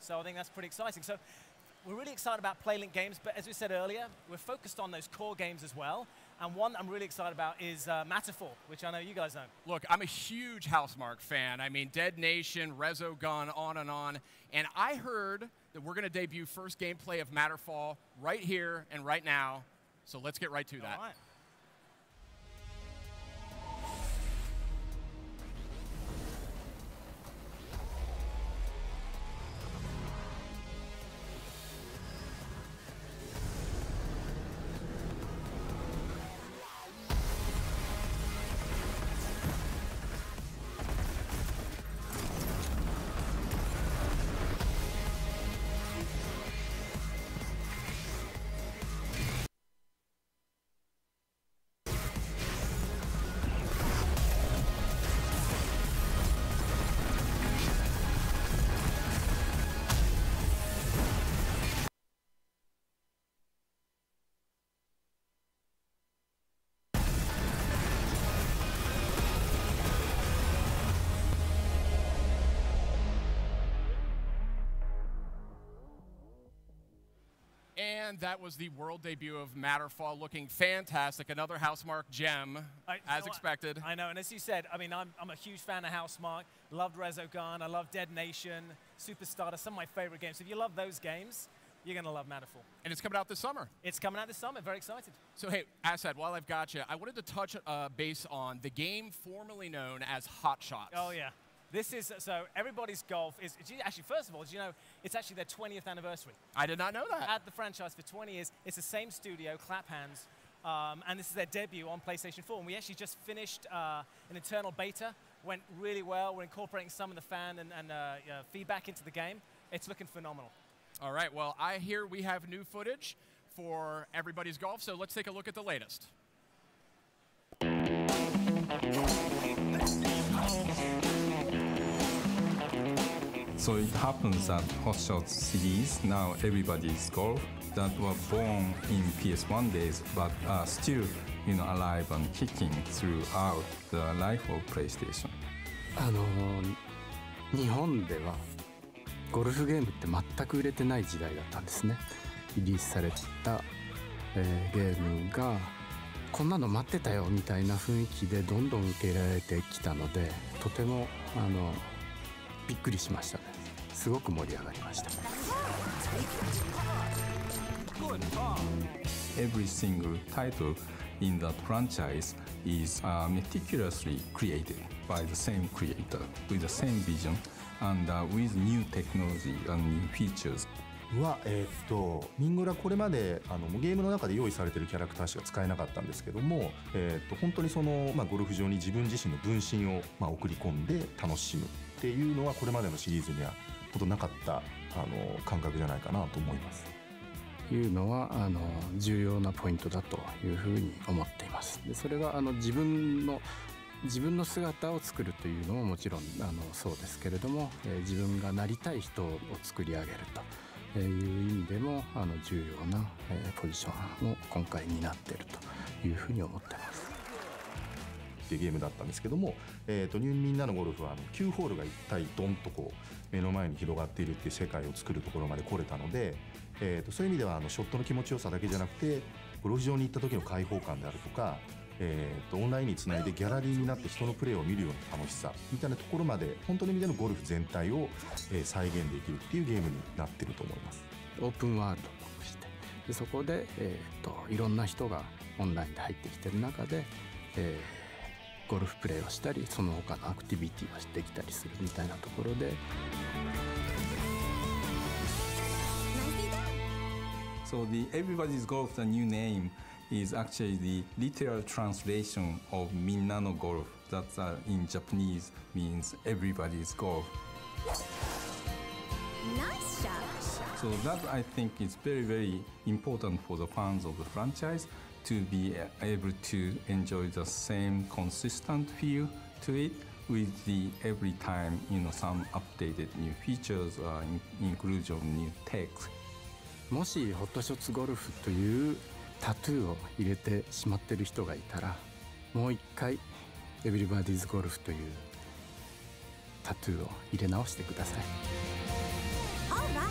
So I think that's pretty exciting. So we're really excited about PlayLink games, but as we said earlier, we're focused on those core games as well. And one I'm really excited about is Matterfall, which I know you guys know. Look, I'm a huge Housemarque fan. I mean, Dead Nation, Resogun, on and on. And I heard that we're going to debut first gameplay of Matterfall right here and right now. So let's get right to that. All right. And that was the world debut of Matterfall, looking fantastic. Another Housemarque gem, as expected. I know, and as you said, I mean, I'm a huge fan of Housemarque. Loved Resogun, I love Dead Nation, Superstarter, some of my favorite games. If you love those games, you're going to love Matterfall. And it's coming out this summer. It's coming out this summer. Very excited. So, hey, Asad, while I've got you, I wanted to touch base on the game formerly known as Hot Shots. Oh, yeah. This is, so Everybody's Golf is, actually, first of all, did you know, it's actually their 20th anniversary. I did not know that. At the franchise for 20 years. It's the same studio, Clap Hands, and this is their debut on PlayStation 4. And we actually just finished an internal beta. Went really well. We're incorporating some of the fan and feedback into the game. It's looking phenomenal. All right, well, I hear we have new footage for Everybody's Golf, so let's take a look at the latest. So it happens that Hot Shots series, now Everybody's Golf, that were born in PS1 days, but are still, alive and kicking throughout the life of PlayStation. 日本ではゴルフゲームって全く売れてない時代だったんですね。リリースされた、ゲームがこんなの待ってたよみたいな雰囲気でどんどん受け入れられてきたので、とてもびっくりしましたね。すごく盛り上がりました。Every single title in that franchise is meticulously created by the same creator with the same vision and with new technology and new features. ミンゴラこれまでゲームの中で用意されているキャラクターしか使えなかったんですけども、本当にその、ゴルフ場に自分自身の分身を、送り込んで楽しむっていうのはこれまでのシリーズにはほとなかった感覚じゃないかなと思います。いうのは重要なポイントだというふうに思っています。でそれは自分の姿を作るというのももちろんそうですけれども、自分がなりたい人を作り上げるという意味でも重要なポジションを今回担っているというふうに思っています。っていうゲームだったんですけども、みんなのゴルフは9ホールが一体ドンとこう目の前に広がっているっていう世界を作るところまで来れたので、そういう意味ではショットの気持ちよさだけじゃなくてゴルフ場に行った時の開放感であるとか、オンラインにつないでギャラリーになって人のプレーを見るような楽しさみたいなところまで本当の意味でのゴルフ全体を、再現できるっていうゲームになってると思います。オープンワールドとしてでそこで、いろんな人がオンラインで入ってきてる中で、ゴルフプレーをしたりその他のアクティビティをしてきたりするみたいなところで。So the Everybody's Golf, the new name, is actually the literal translation of Minna no Golf. That in Japanese means everybody's golf. Nice shot. So that I think is very, very important for the fans of the franchise to be able to enjoy the same consistent feel to it with the every time, some updated new features, inclusion of new text. もしホットショッツゴルフというタトゥーを入れてしまっている人がいたらもう一回エブリバディーズゴルフというタトゥーを入れ直してください。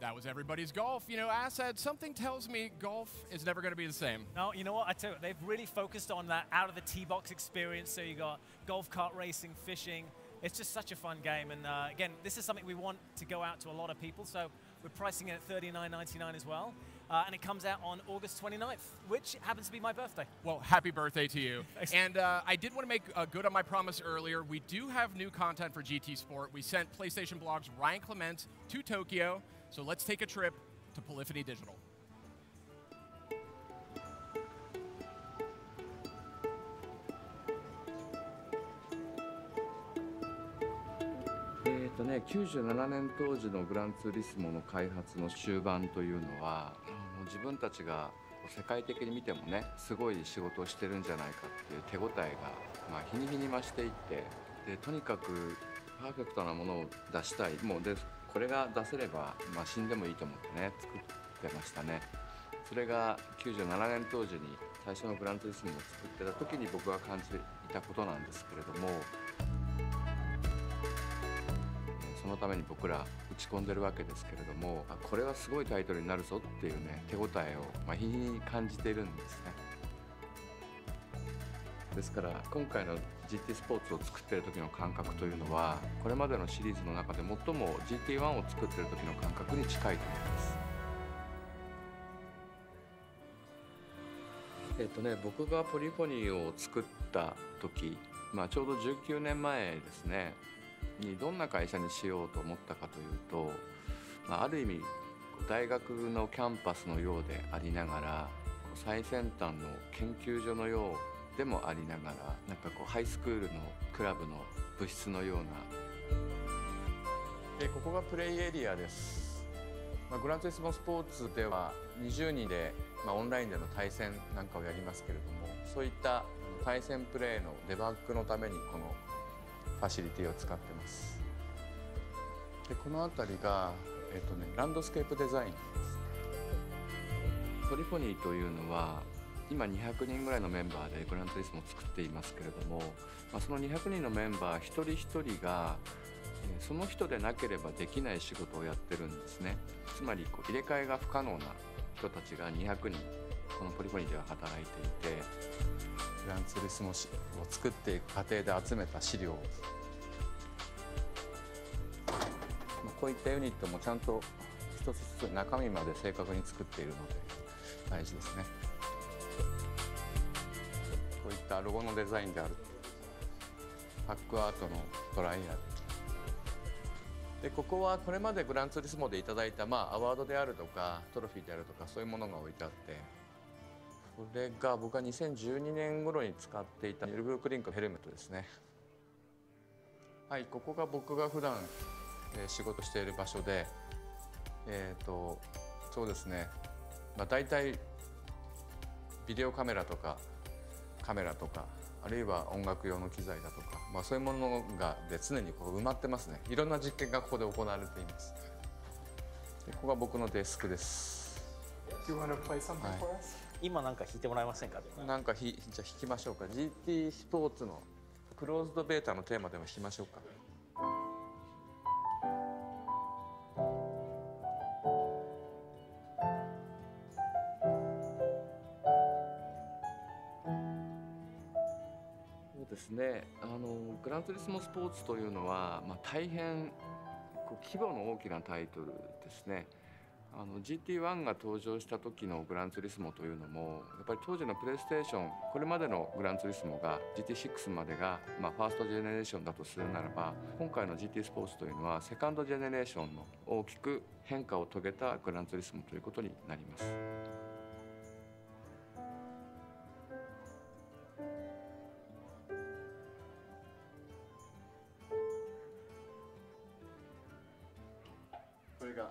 That was everybody's golf. You know, Asad, something tells me golf is never going to be the same. No, you know what? I tell you, they've really focused on that out of the tee box experience. So you got golf cart racing, fishing. It's just such a fun game. And again, this is something we want to go out to a lot of people. So we're pricing it at $39.99 as well. And it comes out on August 29th, which happens to be my birthday. Well, happy birthday to you. Thanks. And I did want to make good on my promise earlier. We do have new content for GT Sport. We sent PlayStation Blog's Ryan Clement to Tokyo. So let's take a trip to Polyphony Digital.97年当時のグランツーリスモの開発の終盤というのは自分たちが世界的に見てもねすごい仕事をしてるんじゃないかっていう手応えが日に日に増していってでとにかくパーフェクトなものを出したいもうでこれが出せれば死んでもいいと思ってね作ってましたね。それが97年当時に最初のグランツーリスモを作ってた時に僕が感じていたことなんですけれども。そのために僕ら打ち込んでるわけですけれどもこれはすごいタイトルになるぞっていうね手応えを日々感じているんですね。ですから今回の GT スポーツを作っている時の感覚というのはこれまでのシリーズの中で最も GT1 を作っている時の感覚に近いと思います。僕がポリフォニーを作った時、ちょうど19年前ですねにどんな会社にしようと思ったかというと、ある意味大学のキャンパスのようでありながら最先端の研究所のようでもありながらハイスクールのクラブの部室のようなここがプレイエリアです。グランツーリスモスポーツでは20人で、オンラインでの対戦なんかをやりますけれどもそういった対戦プレーのデバッグのためにこのファシリティを使ってます。でこの辺りが、ランドスケープデザインです。ポリフォニーというのは今200人ぐらいのメンバーでグランツーリスモを作っていますけれども、その200人のメンバー一人一人がその人でなければできない仕事をやってるんですね。つまり入れ替えが不可能な人たちが200人このポリフォニーでは働いていてグランツーリスモを作っていく過程で集めた資料をこういったユニットもちゃんと一つずつ中身まで正確に作っているので大事ですね。こういったロゴのデザインであるパックアートのトライアルでここはこれまでグランツーリスモでいただいたアワードであるとかトロフィーであるとかそういうものが置いてあってこれが僕が2012年頃に使っていたニュルブルクリンクヘルメットですね。はい、ここが僕が普段仕事している場所でそうですね大体ビデオカメラとかあるいは音楽用の機材だとか、そういうものが常に埋まってますね。いろんな実験がここで行われています。でここが僕のデスクです。今なんか弾いてもらえませんか？じゃあ弾きましょうか。GT スポーツのクローズドベータのテーマでも弾きましょうか。そうですね。グランツーリスモスポーツというのは、大変規模の大きなタイトルですね。GT1 が登場した時のグランツーリスモというのもやっぱり当時のプレイステーションこれまでのグランツーリスモが GT6 までが、ファーストジェネレーションだとするならば今回の GT スポーツというのはセカンドジェネレーションの大きく変化を遂げたグランツーリスモということになります。これが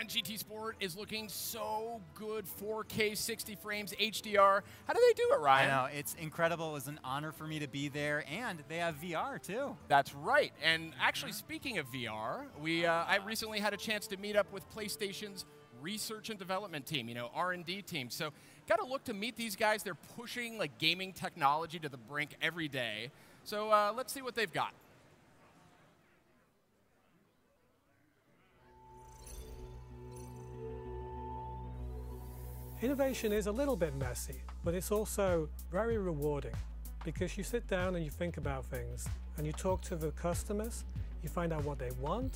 Man, GT Sport is looking so good. 4K, 60 frames, HDR. How do they do it, Ryan? I know, it's incredible. It was an honor for me to be there, and they have VR too. That's right. And actually, speaking of VR, I recently had a chance to meet up with PlayStation's research and development team, R&D team. So got to look to meet these guys. They're pushing like gaming technology to the brink every day. So let's see what they've got. Innovation is a little bit messy, but it's also very rewarding because you sit down and you think about things and you talk to the customers, you find out what they want,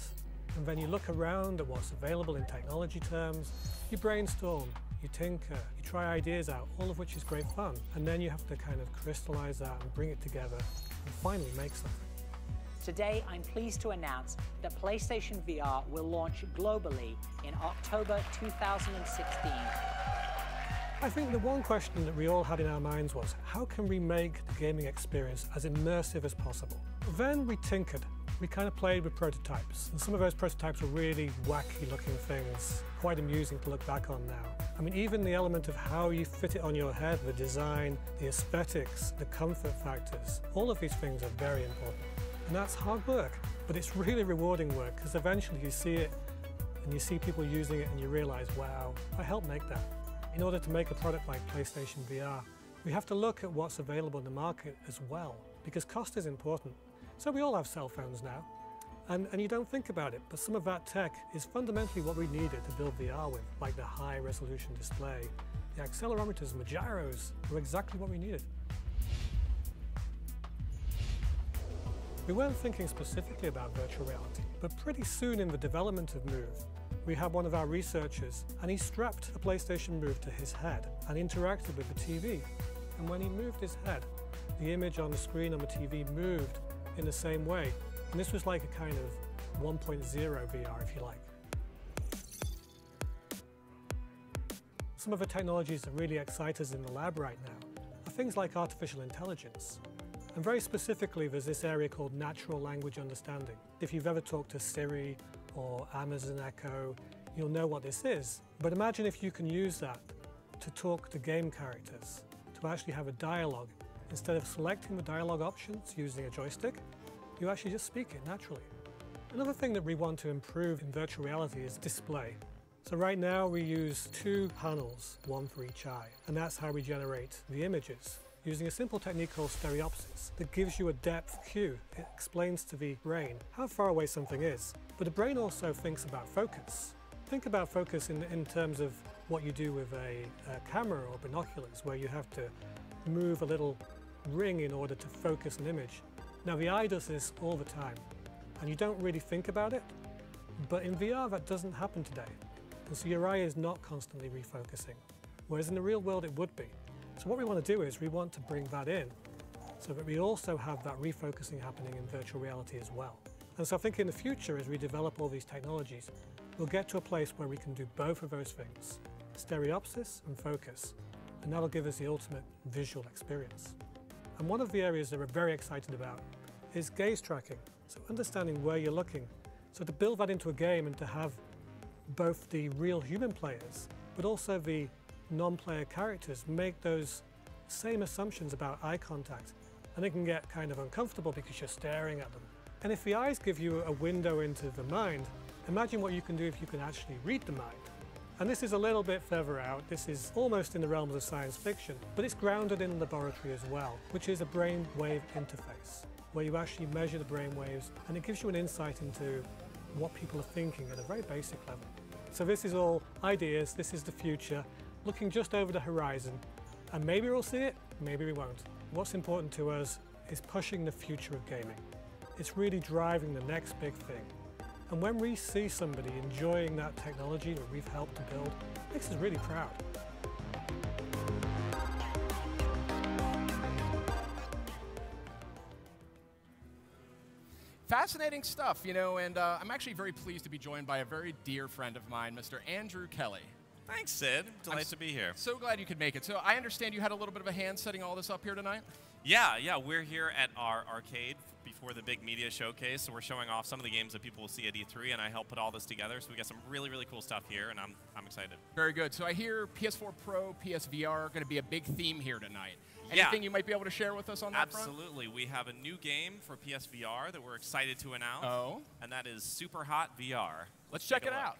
and then you look around at what's available in technology terms, you brainstorm, you tinker, you try ideas out, all of which is great fun. And then you have to kind of crystallize that and bring it together and finally make something. Today, I'm pleased to announce that PlayStation VR will launch globally in October 2016. I think the one question that we all had in our minds was, how can we make the gaming experience as immersive as possible? Then we tinkered. We kind of played with prototypes, and some of those prototypes were really wacky looking things, quite amusing to look back on now. I mean, even the element of how you fit it on your head, the design, the aesthetics, the comfort factors, all of these things are very important. And that's hard work, but it's really rewarding work because eventually you see it and you see people using it and you realize, wow, I helped make that. In order to make a product like PlayStation VR, we have to look at what's available in the market as well, because cost is important. So we all have cell phones now, and you don't think about it, but some of that tech is fundamentally what we needed to build VR with, like the high-resolution display. The accelerometers and the gyros were exactly what we needed. We weren't thinking specifically about virtual reality, but pretty soon in the development of Move, we had one of our researchers, and he strapped a PlayStation Move to his head and interacted with the TV. And when he moved his head, the image on the screen on the TV moved in the same way. And this was like a kind of 1.0 VR, if you like. Some of the technologies that really excite us in the lab right now are things like artificial intelligence. And very specifically, there's this area called natural language understanding. If you've ever talked to Siri or Amazon Echo, you'll know what this is. But imagine if you can use that to talk to game characters, to actually have a dialogue. Instead of selecting the dialogue options using a joystick, you actually just speak it naturally. Another thing that we want to improve in virtual reality is display. So right now we use 2 panels, one for each eye, and that's how we generate the images, using a simple technique called stereopsis that gives you a depth cue. It explains to the brain how far away something is. But the brain also thinks about focus. Think about focus in terms of what you do with a camera or binoculars, where you have to move a little ring in order to focus an image. Now the eye does this all the time, and you don't really think about it, but in VR that doesn't happen today. And so your eye is not constantly refocusing, whereas in the real world it would be. So what we want to do is we want to bring that in so that we also have that refocusing happening in virtual reality as well. And so I think in the future, as we develop all these technologies, we'll get to a place where we can do both of those things, stereopsis and focus, and that'll give us the ultimate visual experience. And one of the areas that we're very excited about is gaze tracking, so understanding where you're looking. So to build that into a game and to have both the real human players, but also the non-player characters make those same assumptions about eye contact, and it can get kind of uncomfortable because you're staring at them. And if the eyes give you a window into the mind, imagine what you can do if you can actually read the mind. And this is a little bit further out. This is almost in the realms of science fiction, but it's grounded in laboratory as well, which is a brain-wave interface, where you actually measure the brain waves, and it gives you an insight into what people are thinking at a very basic level. So this is all ideas, this is the future, looking just over the horizon, and maybe we'll see it, maybe we won't. What's important to us is pushing the future of gaming. It's really driving the next big thing. And when we see somebody enjoying that technology that we've helped to build, it makes us really proud. Fascinating stuff, and I'm actually very pleased to be joined by a very dear friend of mine, Mr. Andrew Kelly. Thanks, Sid. Delighted to be here. So glad you could make it. So I understand you had a little bit of a hand setting all this up here tonight? Yeah, we're here at our arcade before the big media showcase, so we're showing off some of the games that people will see at E3, and I helped put all this together. So we got some really, really cool stuff here, and I'm excited. Very good. So I hear PS4 Pro, PSVR are going to be a big theme here tonight. Yeah. Anything you might be able to share with us on that front? Absolutely. We have a new game for PSVR that we're excited to announce. Oh. And that is Super Hot VR. Let's check it out.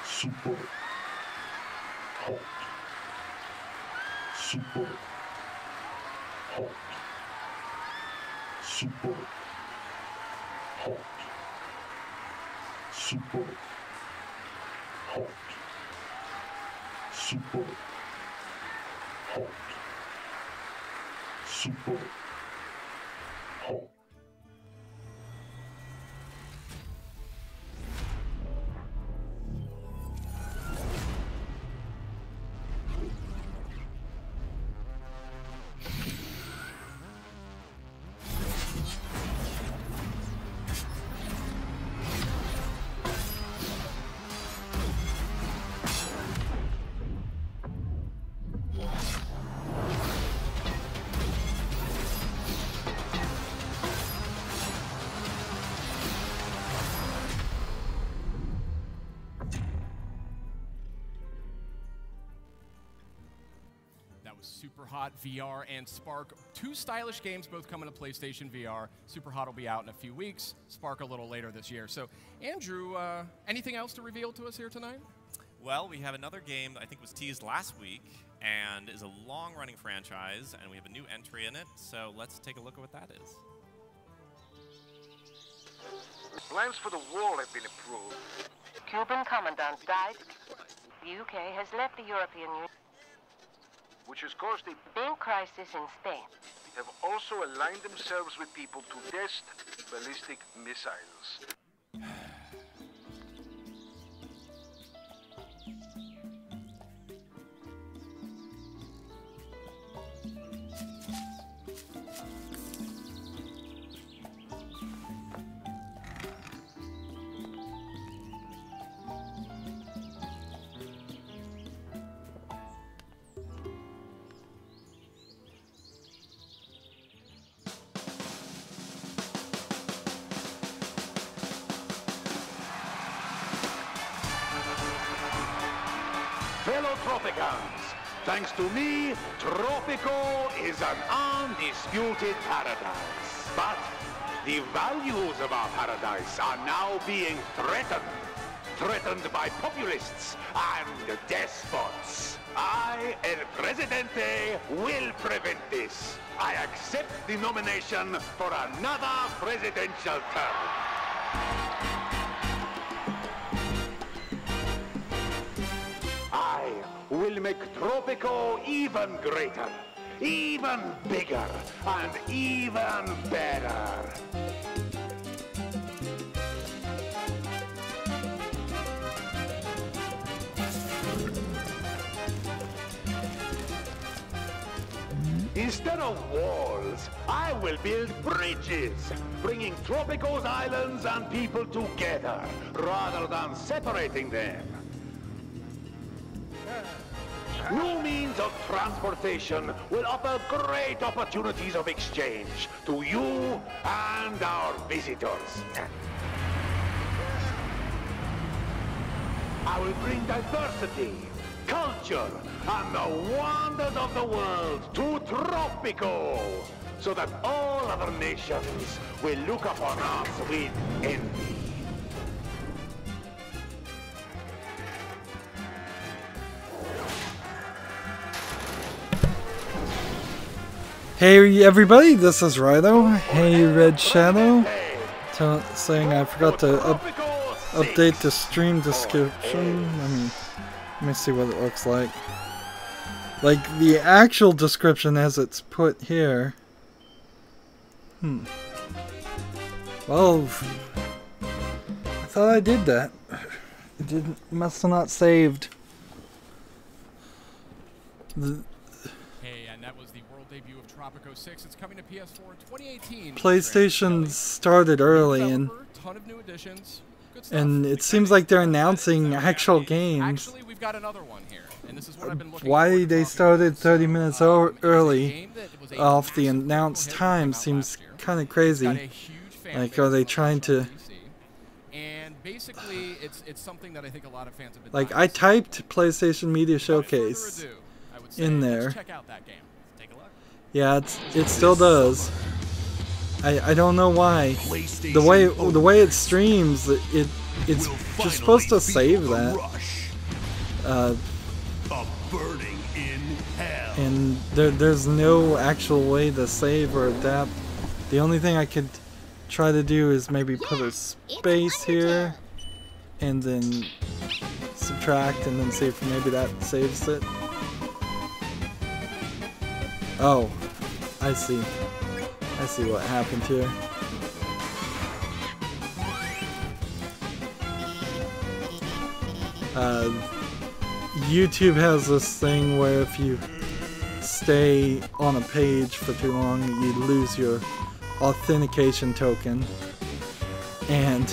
Super hot. Super hot. Super hot. Super hot. Super hot. Super hot. Super Hot VR and Spark, two stylish games, both coming to PlayStation VR. Super Hot will be out in a few weeks, Spark a little later this year. So, Andrew, anything else to reveal to us here tonight? Well, we have another game that I think was teased last week and is a long-running franchise, and we have a new entry in it, so let's take a look at what that is. Plans for the wall have been approved. Cuban commandant died. The UK has left the European Union, which has caused a big crisis in Spain. Have also aligned themselves with people to test ballistic missiles. Fellow Tropicans, thanks to me, Tropico is an undisputed paradise. But the values of our paradise are now being threatened. Threatened by populists and despots. I, El Presidente, will prevent this. I accept the nomination for another presidential term. Will make Tropico even greater, even bigger, and even better. Instead of walls, I will build bridges, bringing Tropico's islands and people together, rather than separating them. New means of transportation will offer great opportunities of exchange to you and our visitors. I will bring diversity, culture, and the wonders of the world to Tropico, so that all other nations will look upon us with envy. Hey everybody, this is Rydo. Hey Red Shadow. Saying I forgot to update the stream description. Let me see what it looks like. Like the actual description as it's put here. Well, I thought I did that. It didn't. Must have not saved. And that was the world debut of Tropico 6. It's coming to PS4 in 2018. PlayStation started early, and it seems like they're announcing actual games. Actually, we've got another one here, and this is what I've been looking Why they started 30 minutes early off the announced time seems kind of crazy. Like, are they trying to? And basically, it's something that I think a lot of fans have been. Like, I typed PlayStation Media Showcase in there. Let's check out that game. Take a look. Yeah, it still does. I don't know why. The way it streams, it's just supposed to save that. And there's no actual way to save or adapt. The only thing I could try to do is maybe put a space here and then subtract and then see if maybe that saves it. Oh, I see. I see what happened here. YouTube has this thing where if you stay on a page for too long, you lose your authentication token. And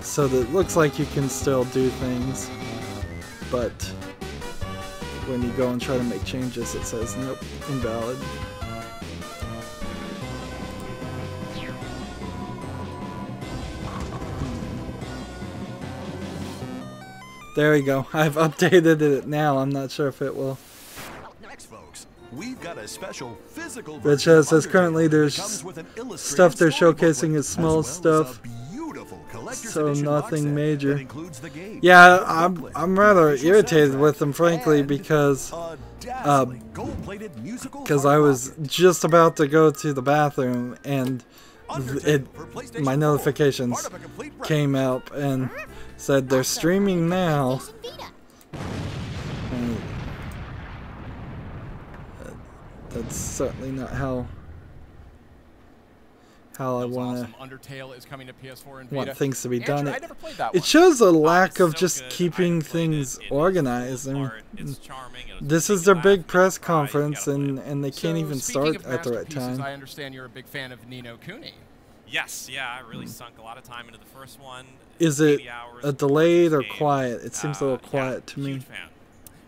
so that it looks like you can still do things, but when you go and try to make changes, it says nope, invalid. There we go. I've updated it now. I'm not sure if it will. Next, folks, we've got a special physical Red Shadow says currently there's stuff they're showcasing is small stuff, so nothing major. Yeah, I'm rather irritated with them, frankly, because I was just about to go to the bathroom and my notifications came up and said they're streaming now. And that's certainly not how I want things to be done. It shows a lack of just keeping things organized. And this is their big press conference, and they can't even start at the right time. I understand you're a big fan of Ni no Kuni. Yes, yeah, I really sunk a lot of time into the first one. Is it a delayed or quiet? It seems a little quiet to me.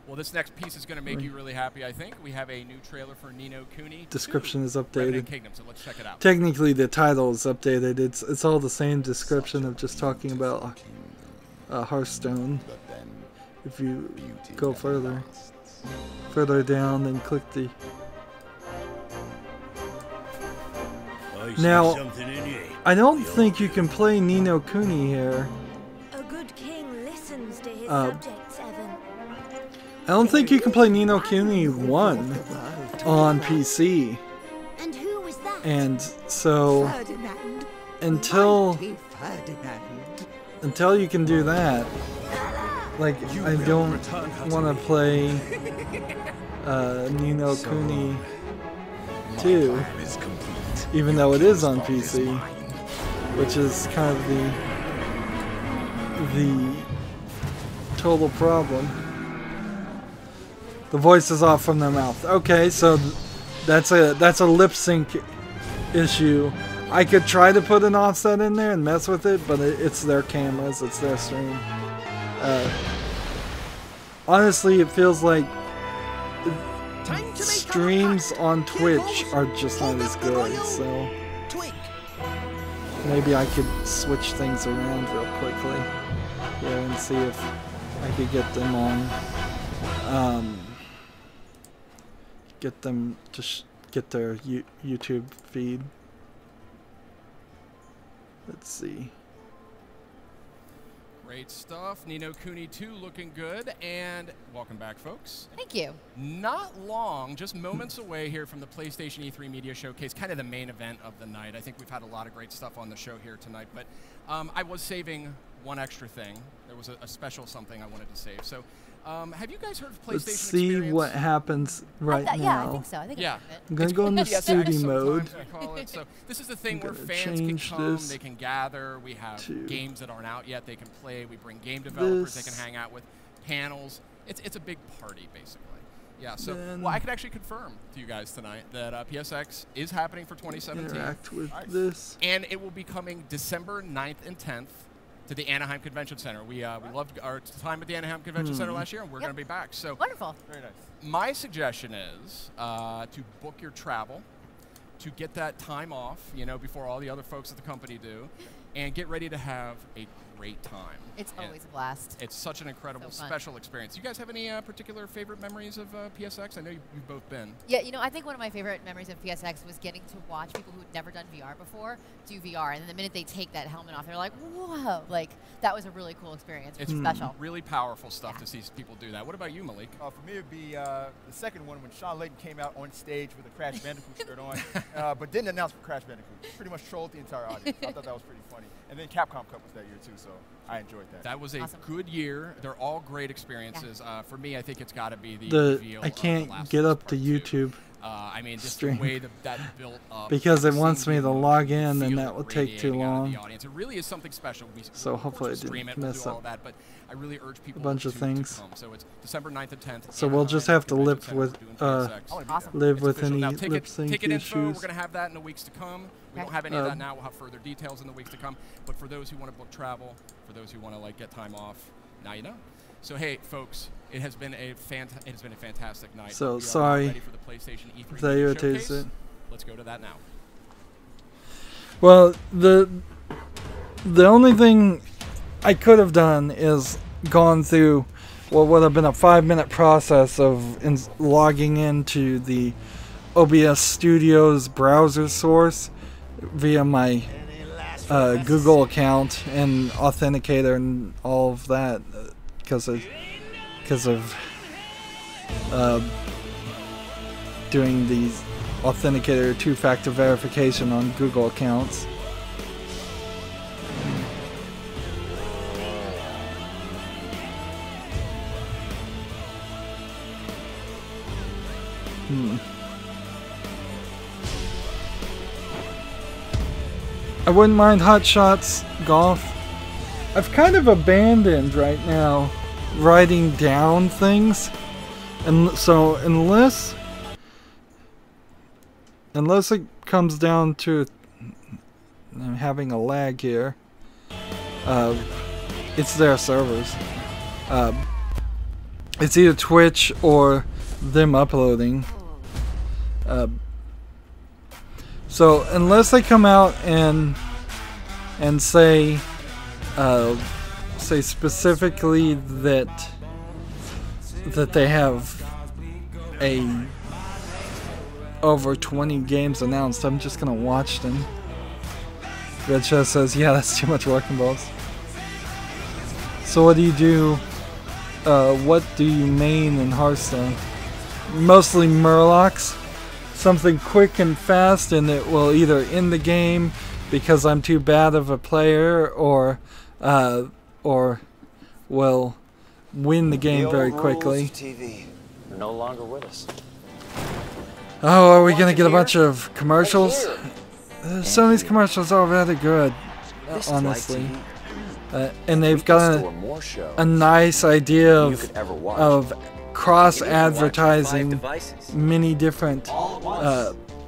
Well, this next piece is going to make you really happy, I think. We have a new trailer for Ni no Kuni 2, Description is updated. Kingdom, so let's check it out. Technically, the title is updated. It's all the same description of just talking about Hearthstone. If you go further down, then click the. Now, I don't think you can play Ni no Kuni here. A good king listens to his subjects, Evan. I don't think you can play Ni no Kuni 1 on PC. And who was that? And so, until you can do that, like, I don't want to play Ni no Kuni 2. Even though it is on PC, which is kind of the total problem. The voice is off from their mouth. Okay, so that's a lip sync issue. I could try to put an offset in there and mess with it, but it's their cameras, it's their stream. Honestly, it feels like streams on Twitch are just not as good, so maybe I could switch things around real quickly here and see if I could get them on, get them to get their YouTube feed. Let's see. Great stuff. Nino Kuni 2 looking good. And welcome back, folks. Thank you. Not long, just moments away here from the PlayStation E3 Media Showcase, kind of the main event of the night. I think we've had a lot of great stuff on the show here tonight, but I was saving one extra thing. There was a special something I wanted to save. So have you guys heard of PlayStation Let's see Experience? what happens right now. Yeah, I think so. I think Yeah. I'm going to go into study mode. Call it. So this is the thing where gonna fans can change come, this they can gather, we have to games that aren't out yet they can play, we bring game developers they this. can hang out with, panels. It's a big party, basically. Yeah, so, Then well, I can actually confirm to you guys tonight that PSX is happening for 2017. interact with this. And it will be coming December 9th and 10th to the Anaheim Convention Center. We loved our time at the Anaheim Convention Center last year, and we're going to be back. So wonderful. Very nice. my suggestion is to book your travel, to get that time off, you know, before all the other folks at the company do, and get ready to have a great time. It's And always a blast. It's such an incredible, So fun. special experience. You guys have any particular favorite memories of PSX? I know you've both been. Yeah, you know, I think one of my favorite memories of PSX was getting to watch people who'd never done VR before do VR, and the minute they take that helmet off, they're like, whoa! Like, that was a really cool experience. It's Really special. really powerful stuff to see people do that. What about you, Malik? For me, it'd be the second one when Sean Layton came out on stage with a Crash Bandicoot shirt on, but didn't announce for Crash Bandicoot. Pretty much trolled the entire audience. I thought that was pretty funny. And then Capcom Cup was that year too, so I enjoyed that. That was a good year. They're all great experiences. For me, I think it's got to be the reveal I of can't The Last get of Us up to Part YouTube. 2. I mean, just stream. the way that built up. Because it seeing wants me the to emotion, log in, feel and it that will take too radiating out of long. the audience. It really is something special. So hopefully I stream didn't it, mess we'll do all up that, but I really urge people a bunch of to things. come. So it's December 9th and 10th. So we'll just have to live with live with Official. any Now, lip sync ticket info, issues. we're going to have that in the weeks to come. We don't have any of that now. We'll have further details in the weeks to come. But for those who want to book travel, for those who want to get time off, now you know. So hey, folks, it has been a fantastic night. So We are sorry ready for the PlayStation E3 if that irritates showcase. it. Let's go to that now. Well, the only thing I could have done is gone through what would have been a 5-minute process of logging into the OBS Studios browser source via my Google account and authenticator and all of that because of doing these authenticator 2-factor verification on Google accounts. I wouldn't mind Hot Shots Golf. I've kind of abandoned right now writing down things, and so unless it comes down to having a lag here, it's their servers. It's either Twitch or them uploading. So unless they come out and say specifically that they have over 20 games announced, I'm just gonna watch them. Red Chest says, yeah, that's too much work involved. So what do you do? What do you main in Hearthstone? Mostly Murlocs. Something quick and fast, and it will either end the game because I'm too bad of a player, or will win the game very quickly. TV are no longer with us. Oh, are we gonna get a bunch of commercials? Some of these commercials are rather good, honestly. And they've got a nice idea of cross-advertising many different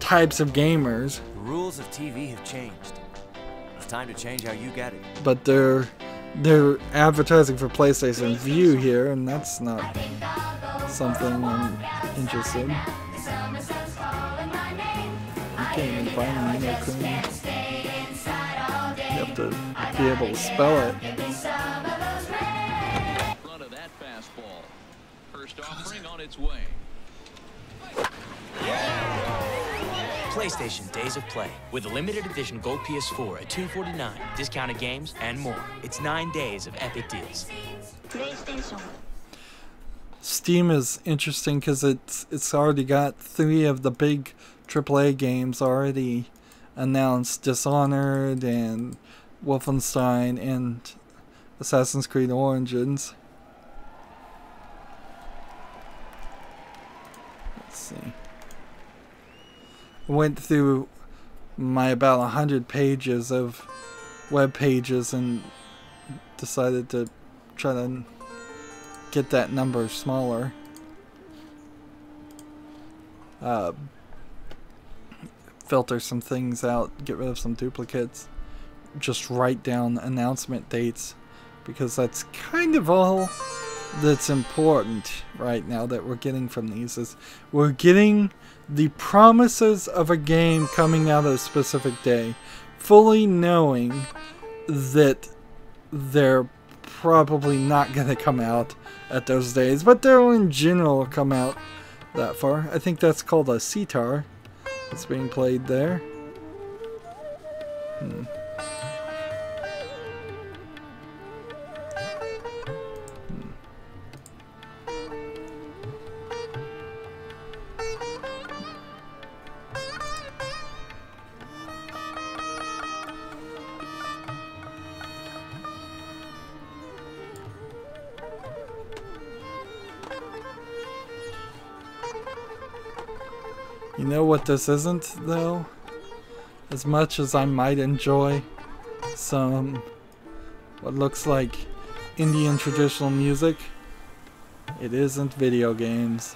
types of gamers. The rules of TV have changed. It's time to change how you get it. But they're advertising for PlayStation View here, and that's not something I'm interested in. I can't even find Nino Kuni. You have to be able to spell it. Front of that fastball. First offering on its way. PlayStation Days of Play with a limited edition gold PS4 at $249, discounted games, and more. It's 9 days of epic deals. PlayStation. Steam is interesting because it's already got 3 of the big AAA games already announced: Dishonored and Wolfenstein and Assassin's Creed Origins. Let's see. I went through my about 100 pages of web pages and decided to try to get that number smaller. Filter some things out, get rid of some duplicates, just write down announcement dates, because that's kind of all that's important right now that we're getting from these. Is we're getting the promises of a game coming out of a specific day, fully knowing that they're probably not going to come out at those days, but they'll in general come out that far. I think that's called a sitar. It's being played there. You know what this isn't, though? As much as I might enjoy some what looks like Indian traditional music, it isn't video games.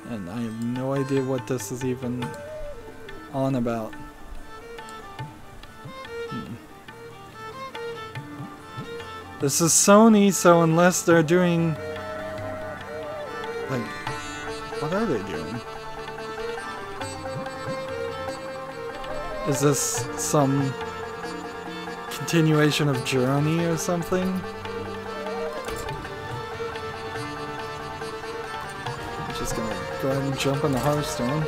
And I have no idea what this is even on about. This is Sony, so unless they're doing... like, what are they doing? Is this some continuation of Journey or something? I'm just gonna go ahead and jump into Hearthstone.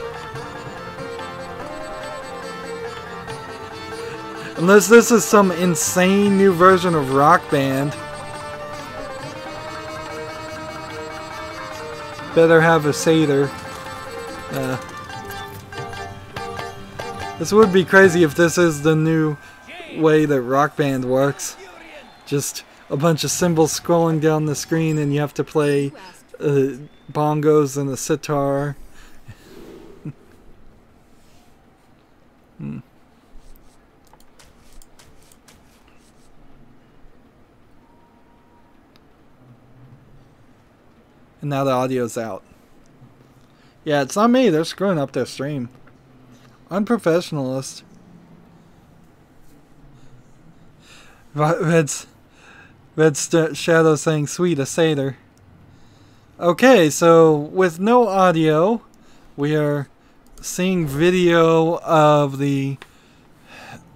Unless this is some insane new version of Rock Band. Better have a satyr. This would be crazy if this is the new way that Rock Band works. Just a bunch of cymbals scrolling down the screen and you have to play bongos and a sitar. And now the audio's out. Yeah, it's not me. They're screwing up their stream. Unprofessionalist. Red Shadow saying, sweet, a satyr. Okay, so with no audio, we are seeing video of the...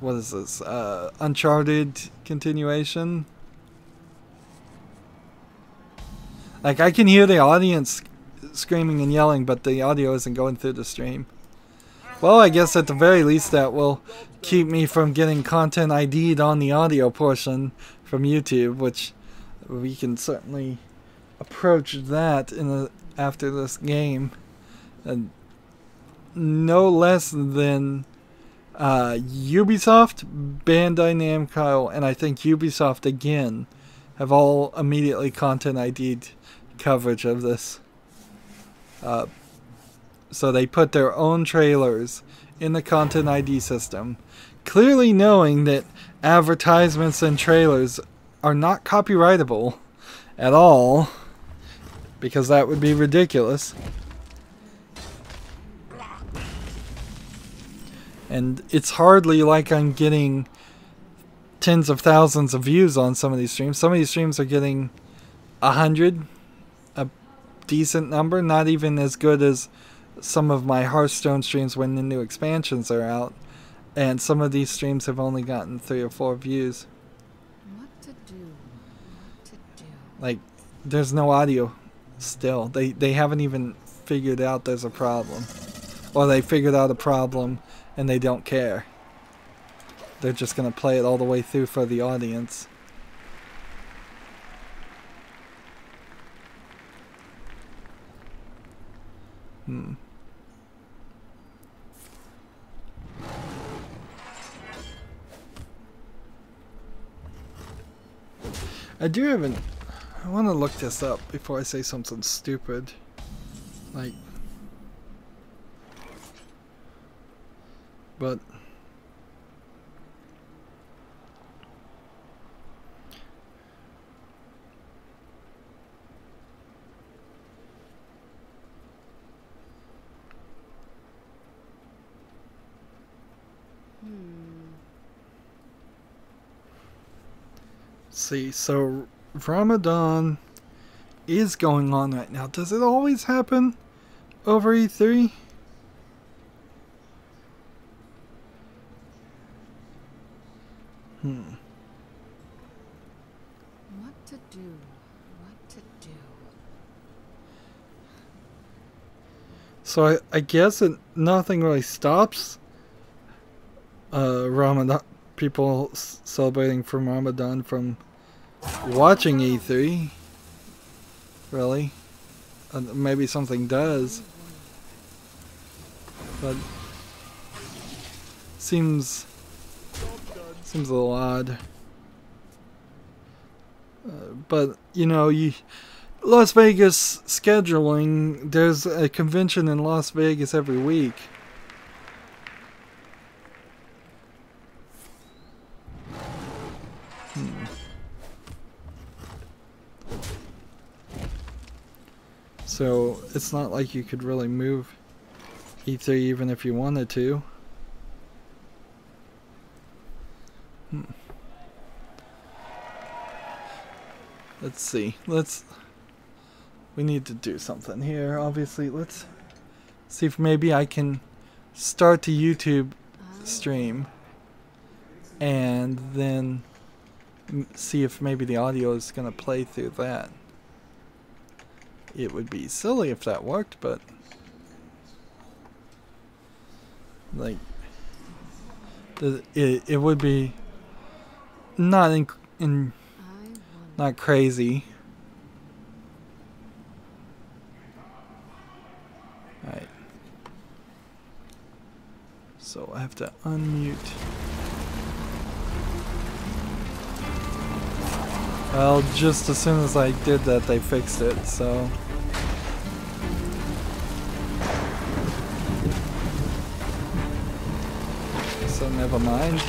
what is this? Uncharted continuation. Like, I can hear the audience screaming and yelling, but the audio isn't going through the stream. Well, I guess at the very least that will keep me from getting content ID'd on the audio portion from YouTube, which we can certainly approach that after this game. And no less than Ubisoft, Bandai Namco, and I think Ubisoft again have all immediately content ID'd coverage of this. So they put their own trailers in the content ID system, clearly knowing that advertisements and trailers are not copyrightable at all, because that would be ridiculous. And it's hardly like I'm getting tens of thousands of views on some of these streams. Some of these streams are getting 100, a decent number, not even as good as some of my Hearthstone streams when the new expansions are out. And some of these streams have only gotten 3 or 4 views. What to do? Like, there's no audio. Still, they haven't even figured out there's a problem. Or they figured out a problem and they don't care. They're just going to play it all the way through for the audience. I want to look this up before I say something stupid. Like, but see, so Ramadan is going on right now. Does it always happen over E3? What to do? What to do? So I guess nothing really stops Ramadan, people celebrating from Ramadan from watching E3. Really? Maybe something does. But seems a little odd. But you know, Las Vegas scheduling, there's a convention in Las Vegas every week. So it's not like you could really move E3 even if you wanted to. Let's see. We need to do something here, obviously. Let's see if maybe I can start a YouTube stream and then see if maybe the audio is going to play through that. It would be silly if that worked, but like it would be not not crazy. Alright. So I have to unmute. Well, just as soon as I did that, they fixed it, so. So never mind.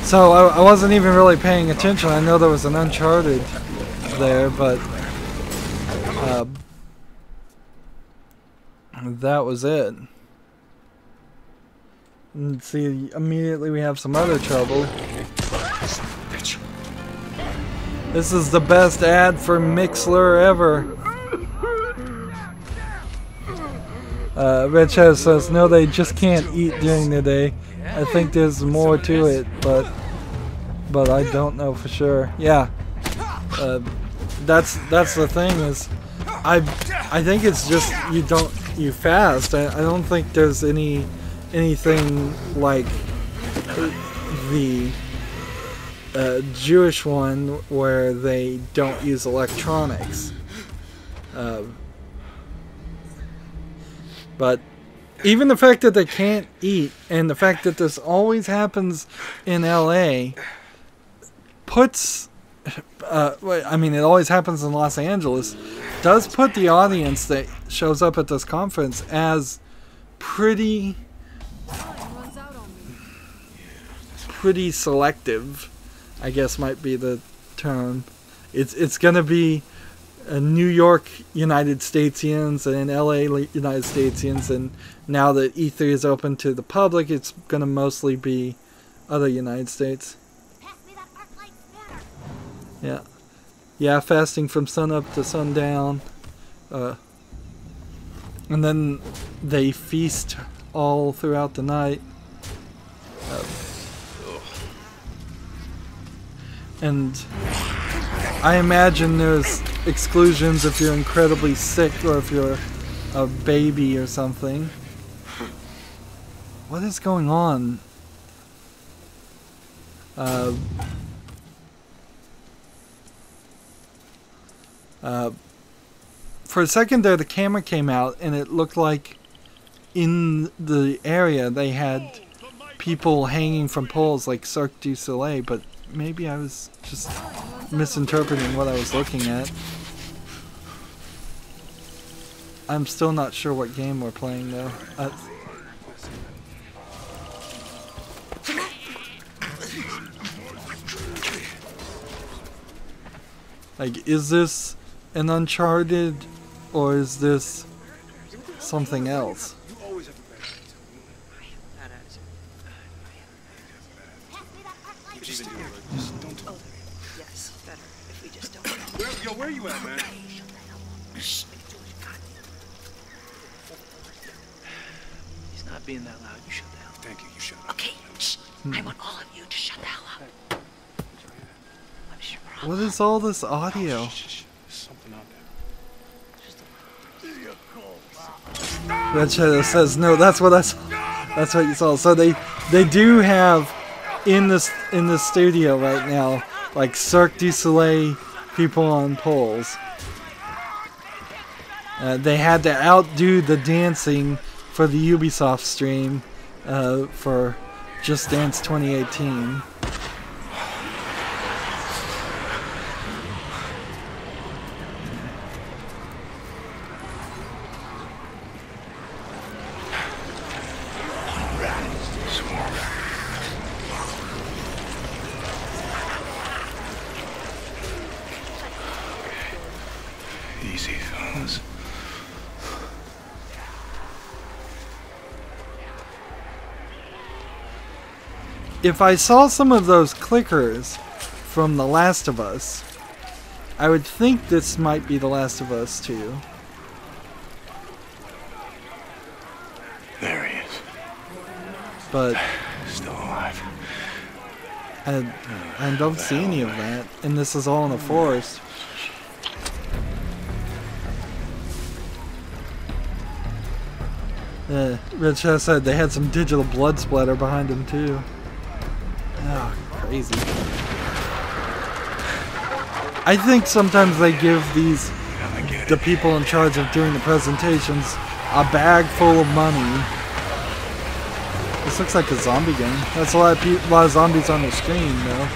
So I wasn't even really paying attention. I know there was an Uncharted there, but that was it. And see, immediately we have some other trouble. This is the best ad for Mixler ever. Rich says, no, they just can't eat during the day. I think there's more to it, but I don't know for sure. Yeah, that's the thing is, I think it's just you fast. I don't think there's anything like the Jewish one where they don't use electronics. But even the fact that they can't eat and the fact that this always happens in LA puts, I mean, it always happens in Los Angeles, does put the audience that shows up at this conference as pretty selective, I guess might be the term. It's gonna be New York United Statesians and LA United Statesians, and now that E3 is open to the public, it's gonna mostly be other United States. Yeah, fasting from sunup to sundown, and then they feast all throughout the night. And I imagine there's exclusions if you're incredibly sick or if you're a baby or something. What is going on? For a second there, the camera came out and it looked like in the area they had people hanging from poles like Cirque du Soleil, but maybe I was just misinterpreting what I was looking at. I'm still not sure what game we're playing though. Like, is this an Uncharted or is this something else? Where are you at, man? He's not being that loud. You shut the hell up. Thank you. You shut up. Okay. Shh. I want all of you to shut the hell up. What is all this audio? Something out Red Shadow says no. That's what I saw. That's what you saw. So they do have in this studio right now like Cirque du Soleil people on poles. They had to outdo the dancing for the Ubisoft stream for Just Dance 2018. Easy, fellas. If I saw some of those clickers from The Last of Us, I would think this might be The Last of Us 2. There he is. But still alive. I don't see any of that, and this is all in a forest. Red Shadow said they had some digital blood splatter behind him too. Oh, crazy. I think sometimes they give the people in charge of doing the presentations a bag full of money. This looks like a zombie game. That's a lot of zombies on the screen though.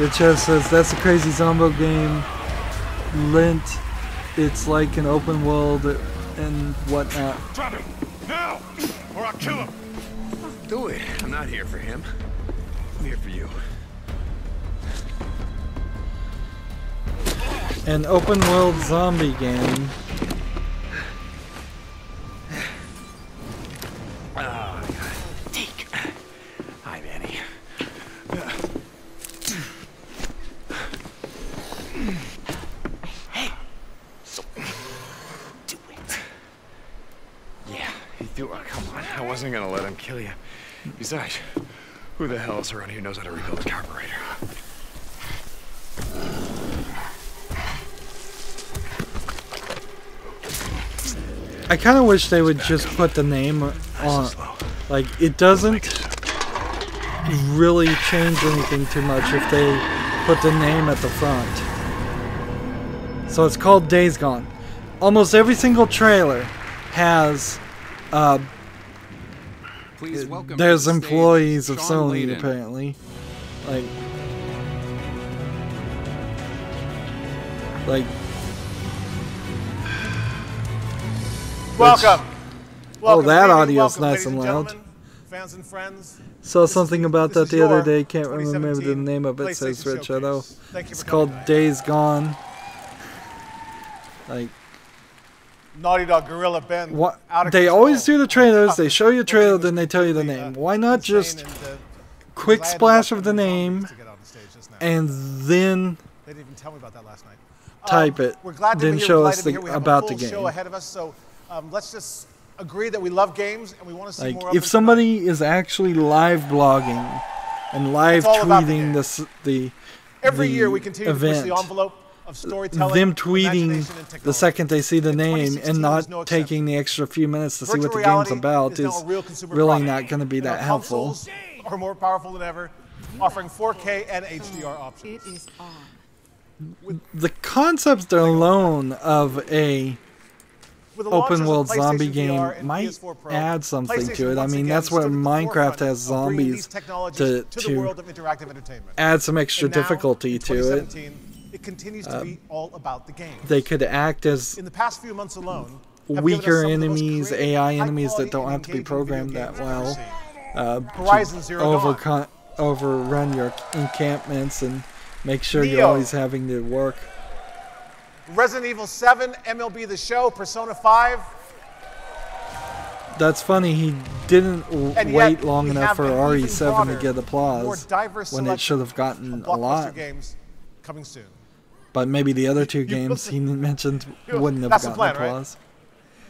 Red Shadow says that's a crazy zombie game. Lint. It's like an open world and whatnot. Drop him! Now! Or I'll kill him! Do it. I'm not here for him. I'm here for you. An open world zombie game. Oh, Deke. Hi, Manny. Come on, I wasn't gonna let him kill you. Besides, who the hell else around here knows how to rebuild a carburetor? I kind of wish they would just put the name on. Like, it doesn't really change anything too much if they put the name at the front. So it's called Days Gone. Almost every single trailer has there's employees of Sony apparently. Like welcome. Oh, that audio's nice and loud. Fans and friends. Saw something about that the other day. Can't remember the name of it. Says Red Shadow. It's called Days Gone. Like. Naughty Dog Gorilla Ben. What they always do the trailers. They show you a trailer, then they tell you the name. Why not just quick splash of the name, and then they didn't even tell me about that last night. Type it. We're glad to then be here. Show We're us glad to be here. We have about a full the game. show ahead of us, so let's just agree that we love games and we want to see Like, more of if them somebody is actually live blogging and live all about the tweeting Every the year we continue event, to push the envelope of storytelling, them tweeting imagination, and technology. the second they see the name 2016 and was not no taking the extra few minutes to see what Virtual the game's reality about is now is a real consumer really product. not going to be And that our helpful. consoles are more powerful than ever, offering 4K and HDR options. It is on. The concept alone of a With the launches open of world PlayStation zombie VR game and might PS4 Pro, add something to PlayStation it. I once mean, again that's what stood at the Minecraft forefront has of bringing these zombies technologies to the to world of interactive entertainment. add some extra And now, difficulty in to it. 2017, it continues to be all about the game. They could act as In the past few months alone, weaker enemies, AI enemies that don't have to be programmed that well. Horizon Zero Dawn. Overrun your encampments and make sure you're Neo. always having to work. Resident Evil 7, MLB The Show, Persona 5. That's funny, he didn't And wait yet, long we enough have for an even RE7 to broader, get more applause diverse when it should have gotten of a lot. blockbuster games coming soon. But maybe the other two games he mentioned wouldn't have That's the gotten plan, right? applause.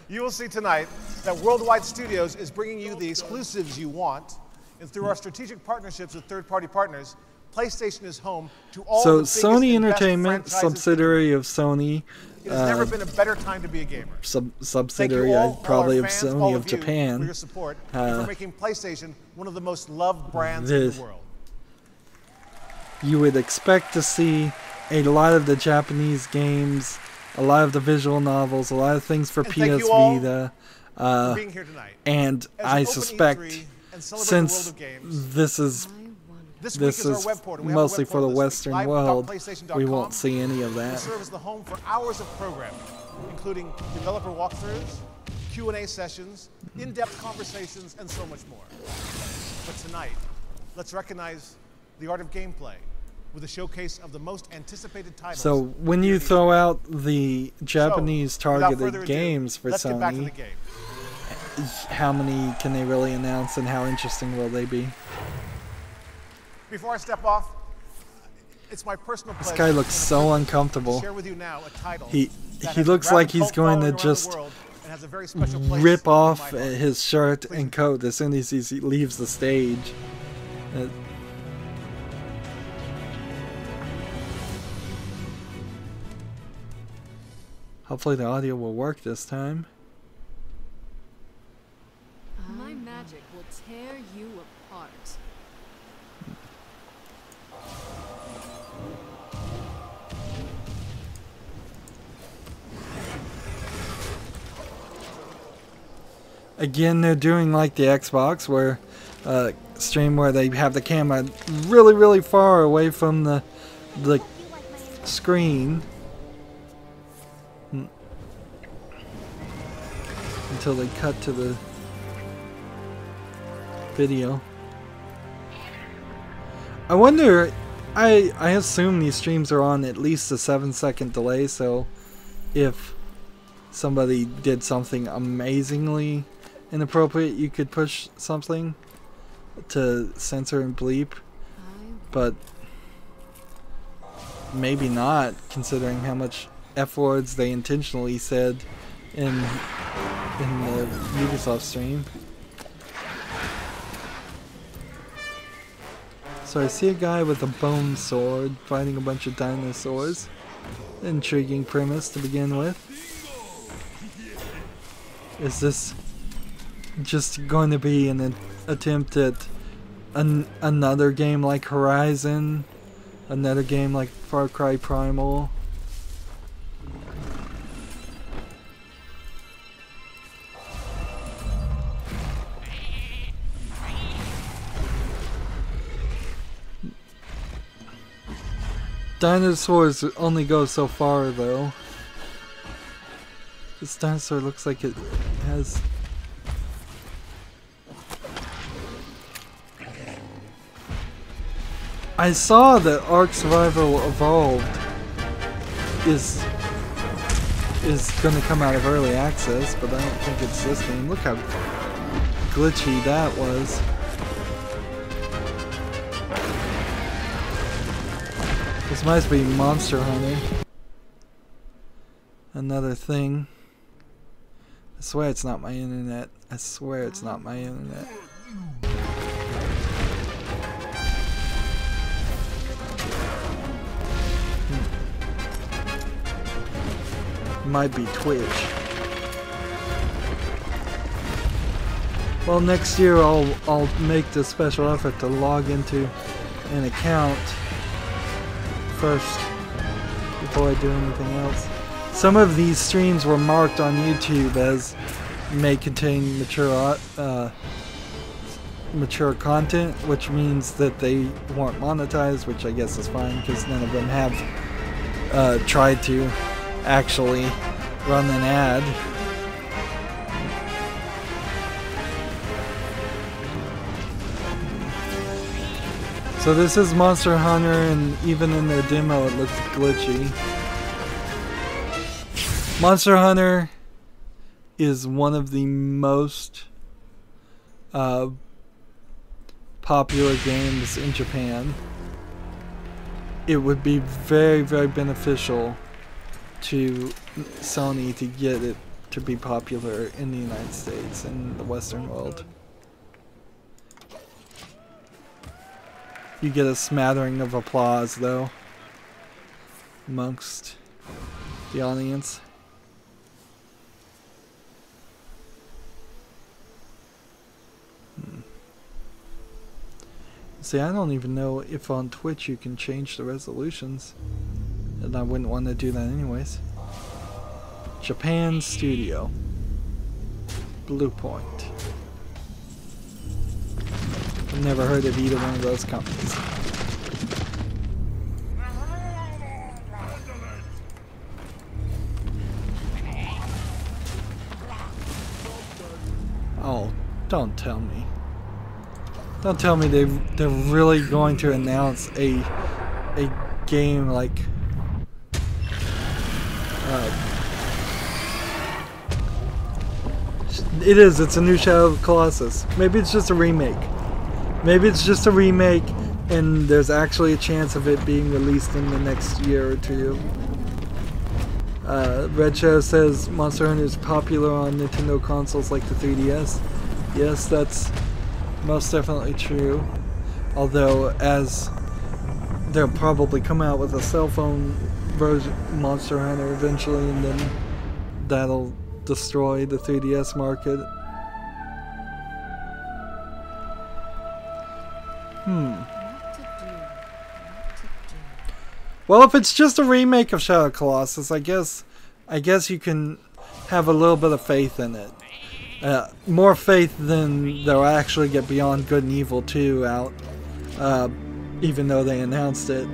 You will see tonight that Worldwide Studios is bringing you the exclusives you want, and through our strategic partnerships with third-party partners, PlayStation is home to all So the biggest Sony and best Entertainment, franchises. subsidiary of Sony, It has never been a better time to be a gamer. subsidiary Thank you all probably our of fans, Sony all of you, Japan. for your support and for making PlayStation one of the most loved brands in the world. You would expect to see a lot of the Japanese games, a lot of the visual novels, a lot of things for And PS thank you all Vita, for being here tonight. and As we I open suspect E3 and celebrate the since world of games, this is This week is our web portal. We have a mostly web for the portal this week, Western world, live.playstation.com. we won't see any of We that. serve as the home for hours of programming, including developer walkthroughs, Q&A sessions, in-depth conversations, and so much more. But tonight, let's recognize the art of gameplay with a showcase of the most anticipated titles. So when you throw out the Japanese without further targeted ado, games for let's get back to Sony, the game. how many can they really announce and how interesting will they be? Before I step off, it's my personal This pleasure guy looks so uncomfortable. to share with you now a title He that he has a looks like rabid he's cult going to following around the just world and has a very special place rip in off my heart. his shirt and coat as soon as he leaves the stage. Hopefully the audio will work this time. My magic will tear you apart. Again, they're doing like the Xbox where stream where they have the camera really, really far away from the screen until they cut to the video. I wonder, I assume these streams are on at least a 7-second delay, so if somebody did something amazingly inappropriate, you could push something to censor and bleep, but maybe not, considering how much F words they intentionally said in the Ubisoft stream. So I see a guy with a bone sword fighting a bunch of dinosaurs. Intriguing premise to begin with. Is this just going to be an attempt at another game like Horizon? Another game like Far Cry Primal? Dinosaurs only go so far, though. This dinosaur looks like it has... I saw that Ark Survival Evolved is going to come out of early access, but I don't think it's this game. Look how glitchy that was. This must be Monster Hunter. Another thing I swear it's not my internet. I swear it's not my internet. Might be Twitch. Well, next year I'll make the special effort to log into an account first before I do anything else. Some of these streams were marked on YouTube as may contain mature content, which means that they weren't monetized, which I guess is fine because none of them have tried to actually run an ad. So this is Monster Hunter, and even in their demo it looked glitchy. Monster Hunter is one of the most popular games in Japan. It would be very, very beneficial to Sony to get it to be popular in the United States and the Western world. You get a smattering of applause, though, amongst the audience. See, I don't even know if on Twitch you can change the resolutions, and I wouldn't want to do that anyways. Japan Studio. Blue Point. I've never heard of either one of those companies. Oh, don't tell me. Don't tell me they're really going to announce a game like it's a new Shadow of the Colossus. Maybe it's just a remake. Maybe it's just a remake and there's actually a chance of it being released in the next year or two. Red Shadow says Monster Hunter is popular on Nintendo consoles like the 3DS. Yes, that's most definitely true. Although, as they'll probably come out with a cell phone version Monster Hunter eventually, and then that'll destroy the 3DS market. Well, if it's just a remake of Shadow of the Colossus, I guess you can have a little bit of faith in it. More faith than they'll actually get Beyond Good and Evil 2 out, even though they announced it.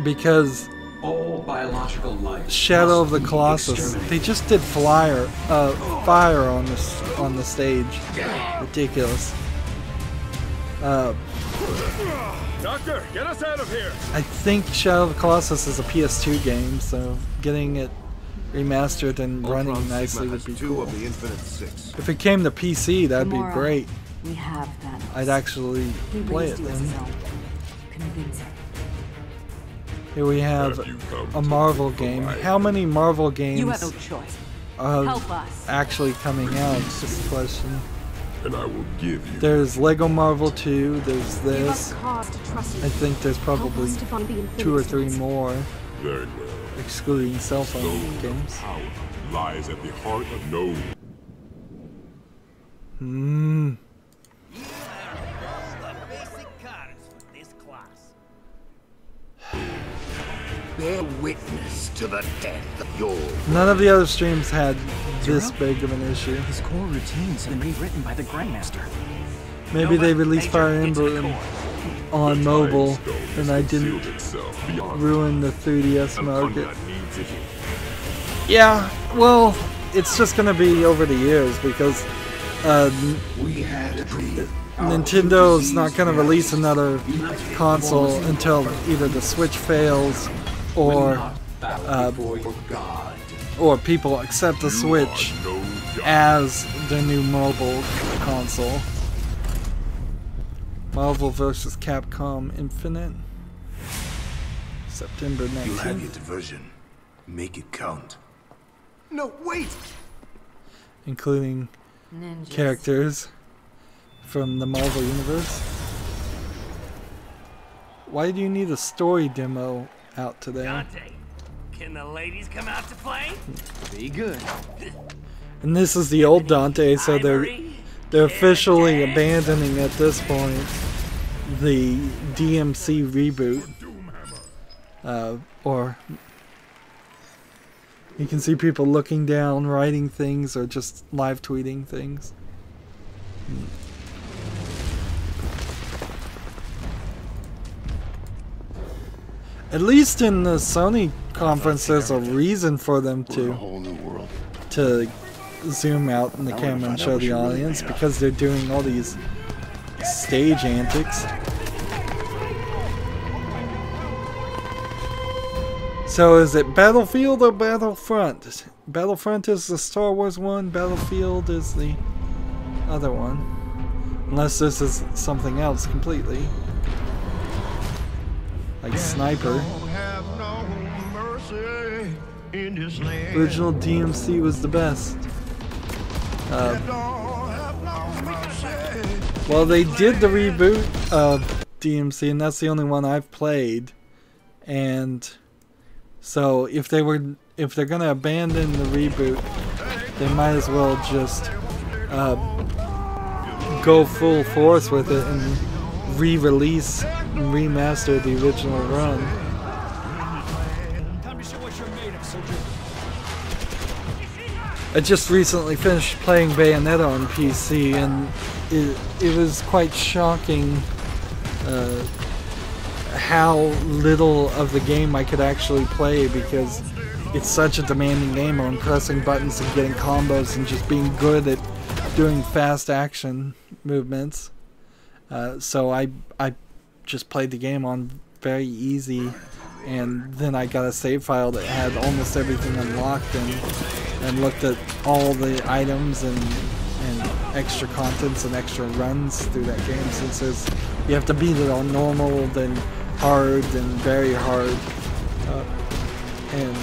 Because all biological life Shadow of the Colossus, they just did fire on the stage. Ridiculous. Doctor, get us out of here! I think Shadow of the Colossus is a PS2 game, so getting it remastered and running nicely would be cool. If it came to PC, that'd be great. We have that. I'd actually play it then. Here we have a Marvel game. How many Marvel games are actually coming out? It's just a question. And I will give you. There's Lego Marvel 2, there's this. I think there's probably 2 or 3 more. Very well. Excluding cell phone games. Power lies at the heart of no. Bear witness to the death of your. None of the other streams had this big of an issue. His core routines have been rewritten by the Grandmaster. Maybe they released Fire Emblem on mobile and I didn't ruin the 3DS market. Yeah, well, it's just gonna be over the years because Nintendo's not gonna release another console until either the Switch fails or people accept the Switch as the new mobile console. Marvel vs. Capcom Infinite, September 19th. You have your diversion. Make it count. No, wait! Including Ninjas. characters from the Marvel Universe. Why do you need a story demo out today? Dante, can the ladies come out to play? Be good. And this is the old Dante, so they're officially abandoning at this point the DMC reboot. Or you can see people looking down, writing things, or just live tweeting things. At least in the Sony conference, there's a reason for them to zoom out in the camera and show the audience, because they're doing all these stage antics. So is it Battlefield or Battlefront? Battlefront is the Star Wars one, Battlefield is the other one. Unless this is something else completely. Like Sniper. Original DMC was the best. Well, they did the reboot of DMC, and that's the only one I've played. And so if they're gonna abandon the reboot, they might as well just go full force with it and re-release and remaster the original run. I just recently finished playing Bayonetta on PC, and it was quite shocking how little of the game I could actually play, because it's such a demanding game on pressing buttons and getting combos and just being good at doing fast action movements. So I just played the game on very easy, and then I got a save file that had almost everything unlocked, and looked at all the items and extra contents and extra runs through that game, since you have to beat it on normal, then hard, then very hard, and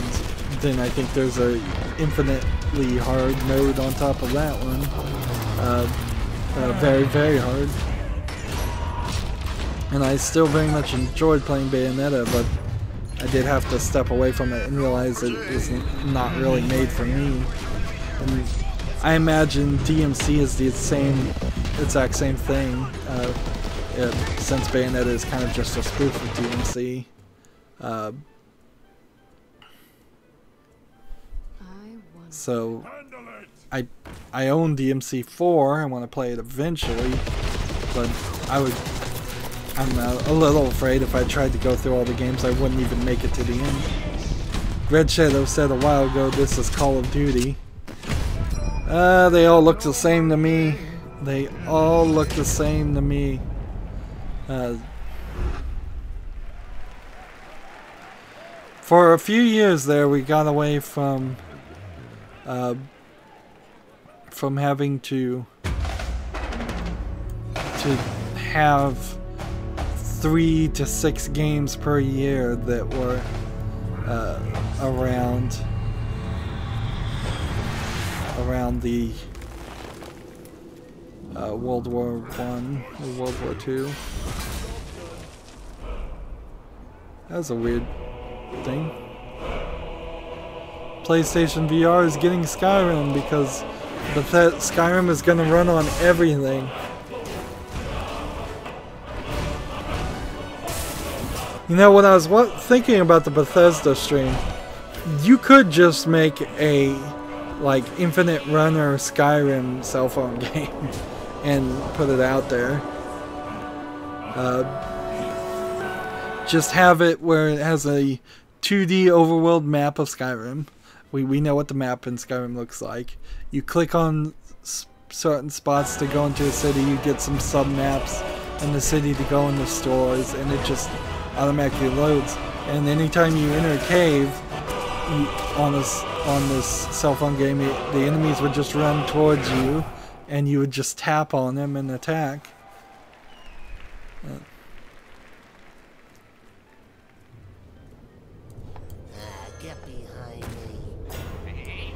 then I think there's a infinitely hard mode on top of that one. Very, very hard. And I still very much enjoyed playing Bayonetta, but I did have to step away from it and realize it was not really made for me. And I imagine DMC is the exact same thing, since Bayonetta is kind of just a spoof of DMC. So I own DMC 4. I want to play it eventually, but I'm a little afraid if I tried to go through all the games, I wouldn't even make it to the end. Red Shadow said a while ago, this is Call of Duty. They all look the same to me. They all look the same to me. For a few years there, we got away from having to have 3 to 6 games per year that were around the World War I or World War II. That was a weird thing. PlayStation VR is getting Skyrim because Skyrim is going to run on everything. You know, when I was thinking about the Bethesda stream, you could just make a infinite runner Skyrim cell phone game and put it out there. Just have it where it has a 2D overworld map of Skyrim. We know what the map in Skyrim looks like. You click on certain spots to go into a city, you get some sub-maps in the city to go into stores, and it just automatically loads. And anytime you enter a cave on this cell phone game, the enemies would just run towards you, and you would just tap on them and attack. Get behind me.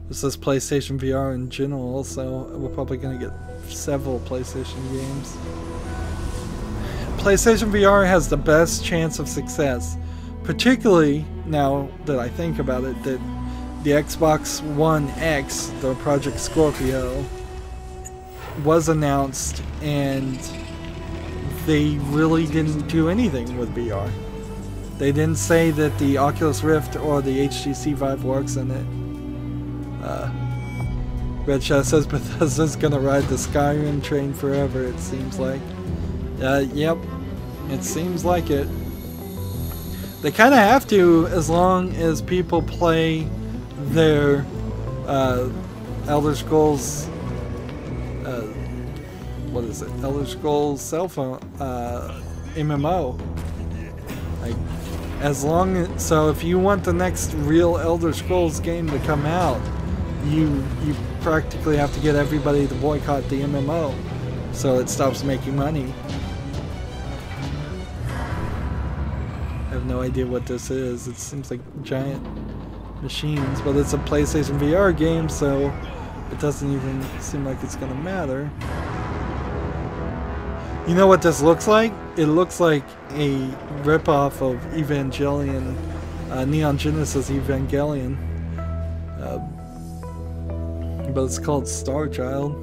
This is PlayStation VR in general, so we're probably going to get several PlayStation games. PlayStation VR has the best chance of success, particularly now that I think about it, that the Xbox One X, the Project Scorpio, was announced and they really didn't do anything with VR. They didn't say that the Oculus Rift or the HTC Vive works in it. Red Shadow says Bethesda's gonna ride the Skyrim train forever, it seems like. Yep, it seems like it. They kind of have to, as long as people play their Elder Scrolls, what is it? Elder Scrolls cell phone MMO. Like, as long as, so if you want the next real Elder Scrolls game to come out, you practically have to get everybody to boycott the MMO, so it stops making money. I have no idea what this is. It seems like giant machines, but it's a PlayStation VR game, so it doesn't even seem like it's gonna matter. You know what this looks like? It looks like a ripoff of Evangelion, Neon Genesis Evangelion. But it's called Star Child.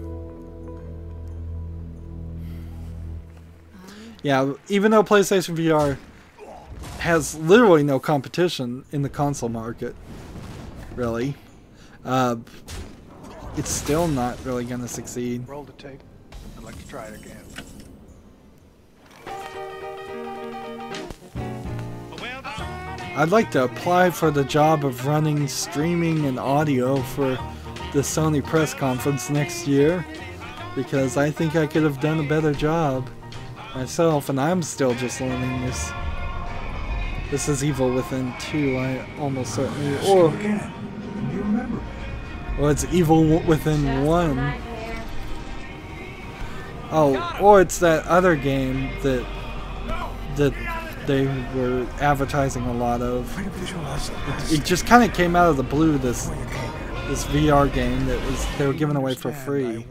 Yeah, even though PlayStation VR has literally no competition in the console market, really, it's still not really going to succeed. Roll the tape. I'd like to try it again. I'd like to apply for the job of running streaming and audio for the Sony press conference next year, because I think I could have done a better job myself, and I'm still just learning this. This is Evil Within 2, I almost certainly, or it's Evil Within 1. Oh, or it's that other game that they were advertising a lot of. It just kind of came out of the blue, this VR game that they were giving away for free.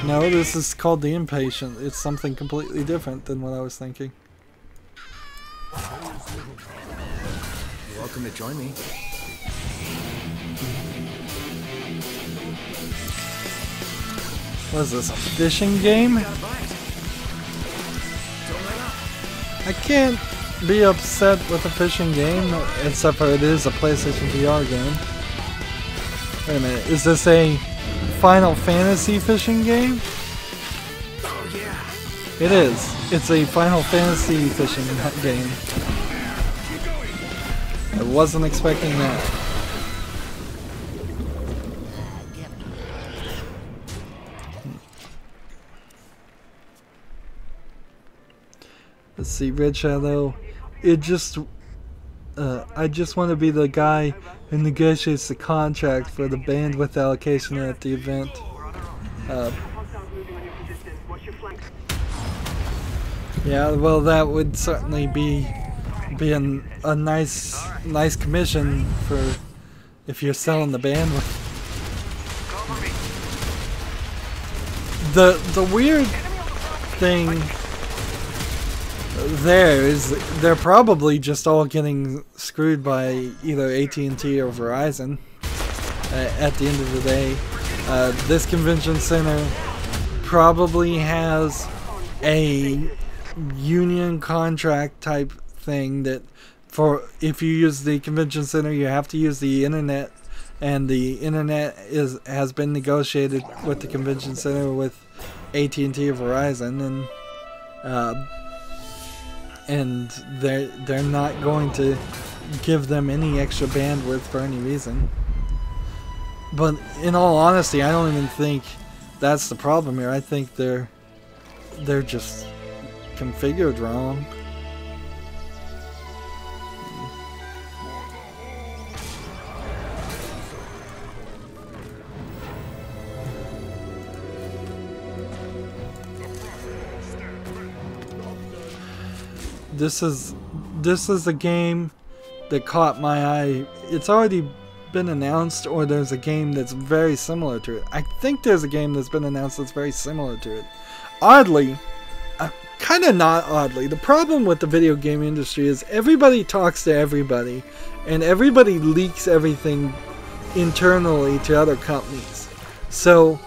No, this is called The Impatient. It's something completely different than what I was thinking. You're welcome to join me. What is this, a fishing game? I can't be upset with a fishing game, except for it is a PlayStation VR game. Wait a minute, is this a Final Fantasy fishing game? Oh yeah. It is. It's a Final Fantasy fishing game. I wasn't expecting that. Let's see, Red Shadow. It just, I just want to be the guy who negotiates the contract for the bandwidth allocation at the event. Yeah, well, that would certainly be a nice commission for if you're selling the bandwidth. The weird thing there is they're probably just all getting screwed by either AT&T or Verizon at the end of the day. This convention center probably has a union contract type thing that if you use the convention center you have to use the internet, and the internet has been negotiated with the convention center with AT&T or Verizon, and they're not going to give them any extra bandwidth for any reason. But in all honesty, I don't even think that's the problem here. I think they're just configured wrong. this is a game that caught my eye. It's already been announced, or there's a game that's very similar to it. I think there's a game that's been announced that's very similar to it. Oddly, kind of not oddly, the problem with the video game industry is everybody talks to everybody, and everybody leaks everything internally to other companies. So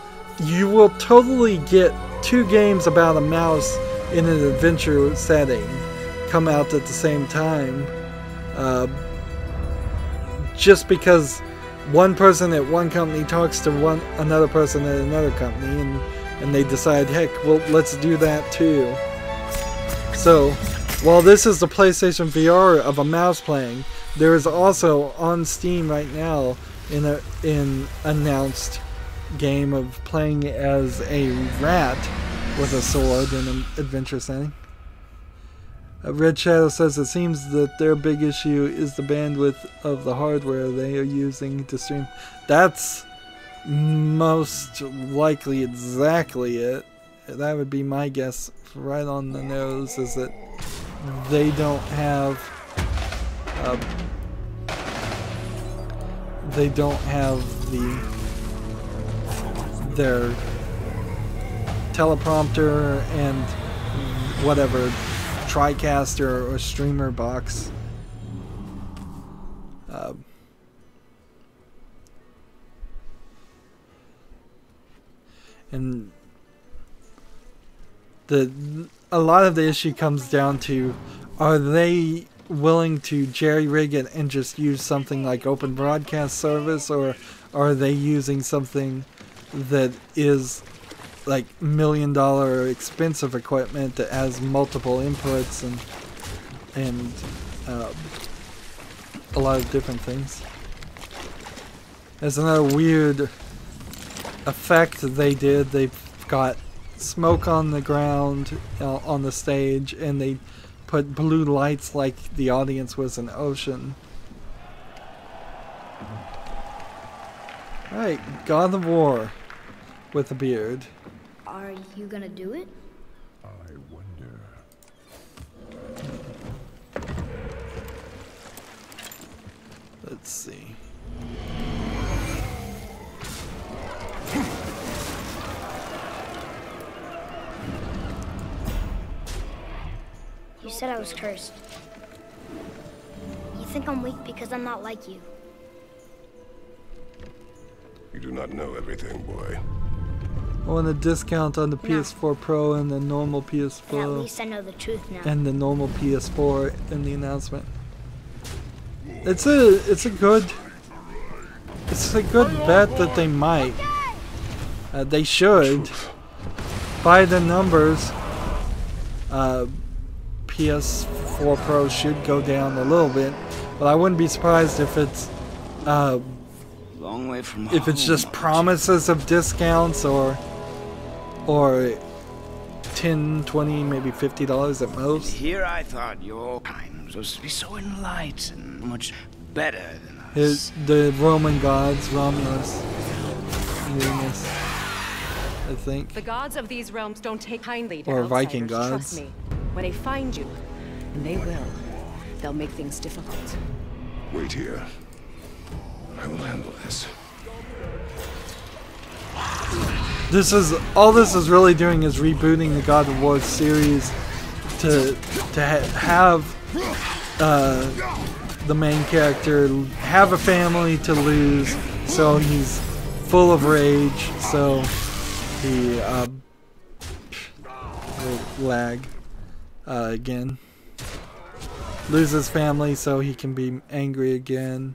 you will totally get 2 games about a mouse in an adventure setting come out at the same time, just because one person at one company talks to another person at another company, and they decide, heck, well, let's do that too. So while this is the PlayStation VR of a mouse playing, there is also on Steam right now an announced game of playing as a rat with a sword in an adventure setting. Red Shadow says it seems that their big issue is the bandwidth of the hardware they are using to stream. That's most likely exactly it. That would be my guess, right on the nose, is that they don't have their teleprompter and whatever TriCaster or streamer box. And a lot of the issue comes down to, are they willing to jerry-rig it and just use something like Open Broadcast Service, or are they using something that is like $1 million expensive equipment that has multiple inputs and a lot of different things? There's another weird effect they did. They've got smoke on the ground on the stage, and they put blue lights like the audience was an ocean. Alright, God of War with a beard. Are you gonna do it? I wonder. Let's see. You said I was cursed. You think I'm weak because I'm not like you. You do not know everything, boy. I want a discount on the PS4 Pro and the normal PS4. And at least I know the truth now. And the normal PS4 in the announcement. It's a good bet that they might. They should. By the numbers, PS4 Pro should go down a little bit, but I wouldn't be surprised if it's long way from if it's just promises of discounts or $10, $20, maybe $50 at most. Here I thought your kind was supposed to be so enlightened, much better than us. The Roman gods, Romulus, Remus, I think. The gods of these realms don't take kindly to or outsiders, Viking gods. Trust me. When they find you, and they will, they'll make things difficult. Wait here. I will handle this. All this is really doing is rebooting the God of War series to have the main character have a family to lose, so he's full of rage, so he lag again, loses family so he can be angry again.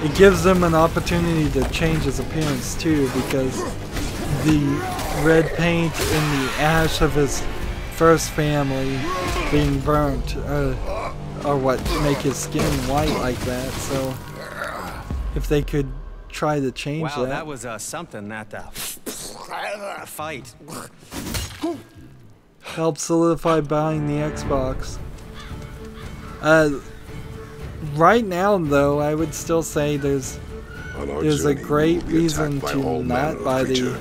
It gives him an opportunity to change his appearance too, because the red paint and the ash of his first family being burnt are what make his skin white like that. So if they could try to change wow, that. That was something, that fight. Help solidify buying the Xbox. Right now, though, I would still say there's a great reason to not buy the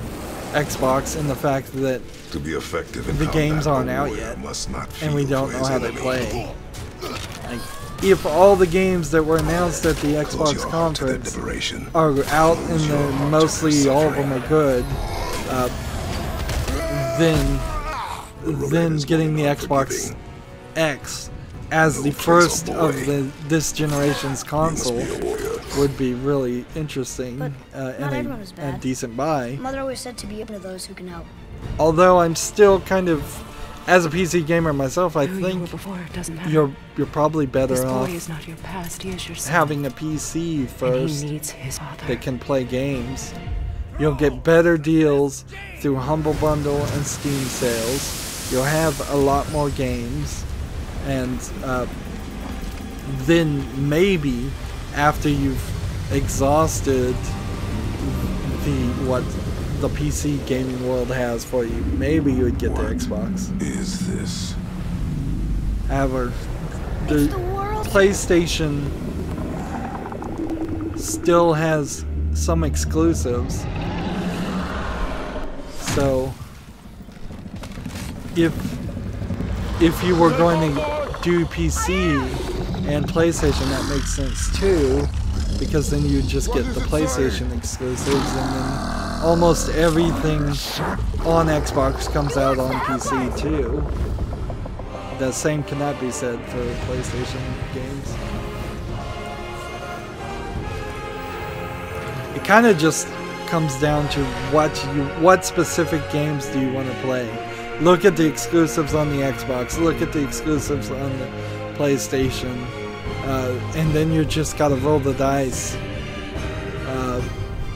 Xbox, in the fact that To be effective in the games aren't out warrior yet, must not and we feel don't know for how his they enemy. play. Like, if all the games that were announced at the Xbox conference are out and mostly all of them are good, then getting the Xbox X as the first of this generation's console would be really interesting and a decent buy. Mother always said to be open to those who can help. Although I'm still kind of, as a PC gamer myself, I Who think you were before doesn't matter. you're probably better This boy off is not your past, he is your son. having a PC first And he needs his father. that can play games. You'll get better deals through Humble Bundle and Steam sales. You'll have a lot more games, and then maybe after you've exhausted what the PC gaming world has for you, maybe you would get the Xbox. Is this? However, the PlayStation still has some exclusives, so if you were going to do PC and PlayStation, that makes sense too, because then you just get the PlayStation exclusives, and then almost everything on Xbox comes out on PC too. The same cannot be said for PlayStation games. It kind of just comes down to what specific games do you want to play. Look at the exclusives on the Xbox, look at the exclusives on the PlayStation, and then you just gotta roll the dice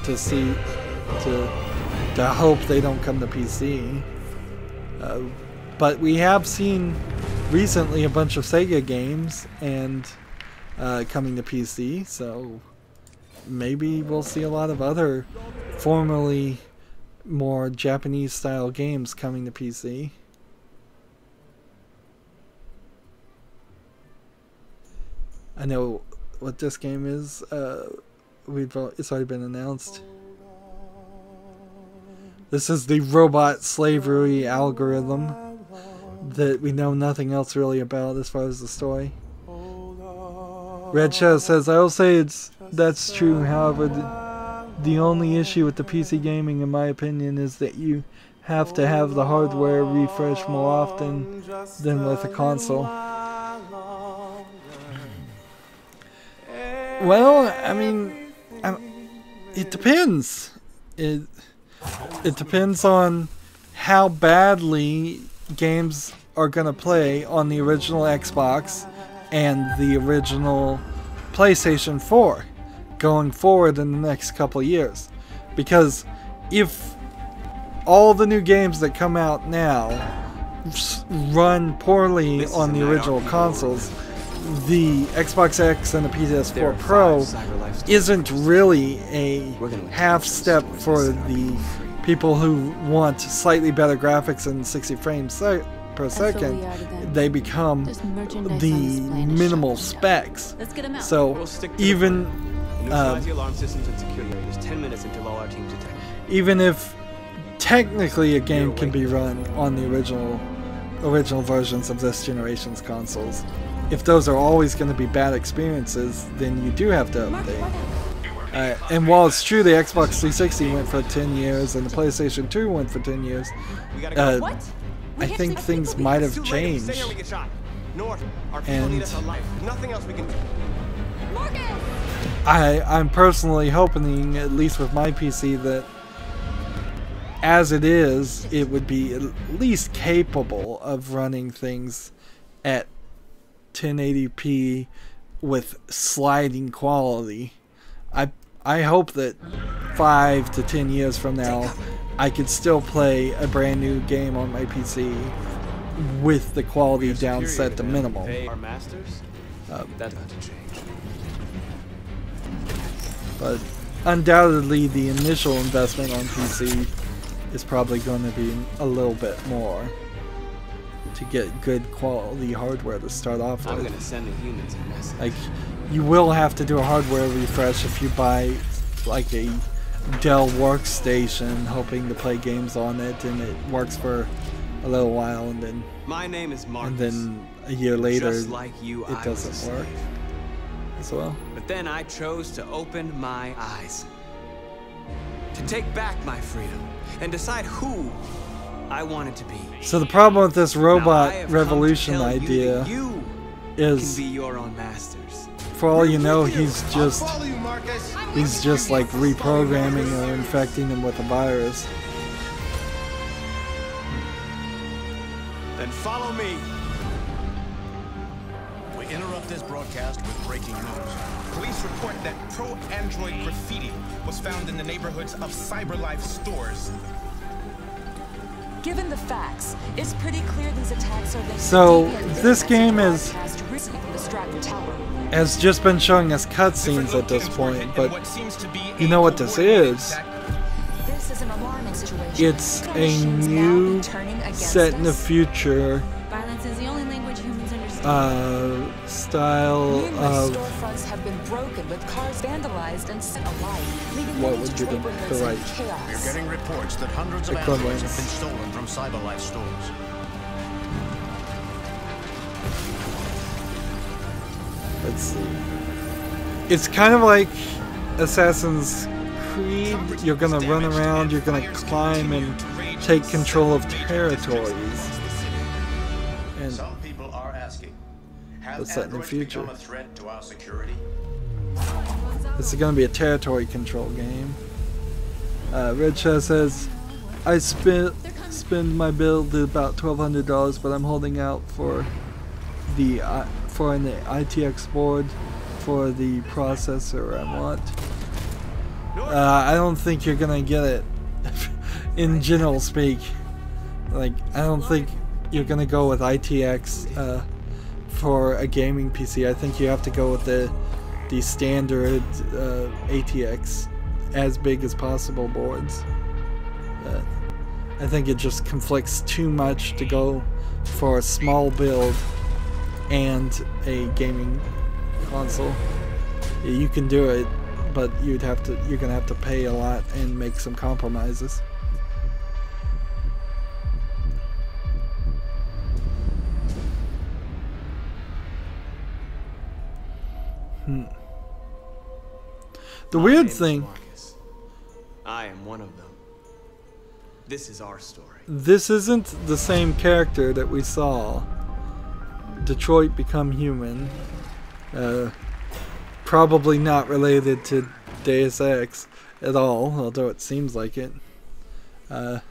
to see, to hope they don't come to PC. But we have seen recently a bunch of Sega games and coming to PC, so maybe we'll see a lot of other formerly more Japanese style games coming to PC. I know what this game is. It's already been announced. This is the robot slavery algorithm that we know nothing else really about as far as the story. Red Shadow says, I will say that's true, however, the only issue with the PC gaming, in my opinion, is that you have to have the hardware refresh more often than with a console. Well, I mean, it depends. It depends on how badly games are going to play on the original Xbox and the original PlayStation 4 going forward in the next couple of years. Because if all the new games that come out now run poorly on the original consoles, the Xbox X and the PS4 Pro isn't really a half step for the people who want slightly better graphics and 60 frames per second. They become the minimal specs. So even even if technically a game can be run on the original versions of this generation's consoles, if those are always going to be bad experiences, then you do have to update. And while it's true the Xbox 360 went for 10 years and the PlayStation 2 went for 10 years, I think things might have changed. And I'm personally hoping, at least with my PC, that as it is, it would be at least capable of running things at 1080p with sliding quality. I hope that 5 to 10 years from now I could still play a brand new game on my PC with the quality down set to minimal. But undoubtedly the initial investment on PC is probably going to be a little bit more to get good quality hardware to start off with. I'm gonna send the humans a message. Like, you will have to do a hardware refresh if you buy like a Dell workstation, hoping to play games on it, and it works for a little while, and then My name is Marcus. and then a year later Just like you, it I was a doesn't work slave. as well. But then I chose to open my eyes. To take back my freedom and decide who I wanted to be. So the problem with this robot Now, I have revolution come to tell idea you is, can be your own masters. for all you know, he's just like reprogramming or infecting him with a virus. Then follow me. We interrupt this broadcast with breaking news. Police report that pro-Android graffiti was found in the neighborhoods of CyberLife stores. Given the facts, it's pretty clear these attacks are the So this game has has just been showing us cutscenes at this point, but you know what this is? This is an alarming situation. It's a new set in the future Violence is the only language humans understand. style Numerous of storefronts have been broken with cars vandalized and set alight, leaving what many would be neighborhoods the in right chaos. We're getting reports that hundreds of androids have been stolen from CyberLife stores. Let's see. It's kind of like Assassin's Creed. You're gonna run around, you're gonna climb and take control of territories. And Some people are asking, what's that in the future? become a threat to our security? This is gonna be a territory control game. Red Chest says, I spend my bill to about $1,200, but I'm holding out for the for an ITX board for the processor I want. I don't think you're gonna get it. In general speak, like I don't think you're gonna go with ITX for a gaming PC. I think you have to go with the standard ATX, as big as possible boards. I think it just conflicts too much to go for a small build and a gaming console. You can do it, but you're gonna have to pay a lot and make some compromises. The weird thing. Marcus. I am one of them. This is our story. This isn't the same character that we saw. Detroit Become Human. Probably not related to Deus Ex at all, although it seems like it. That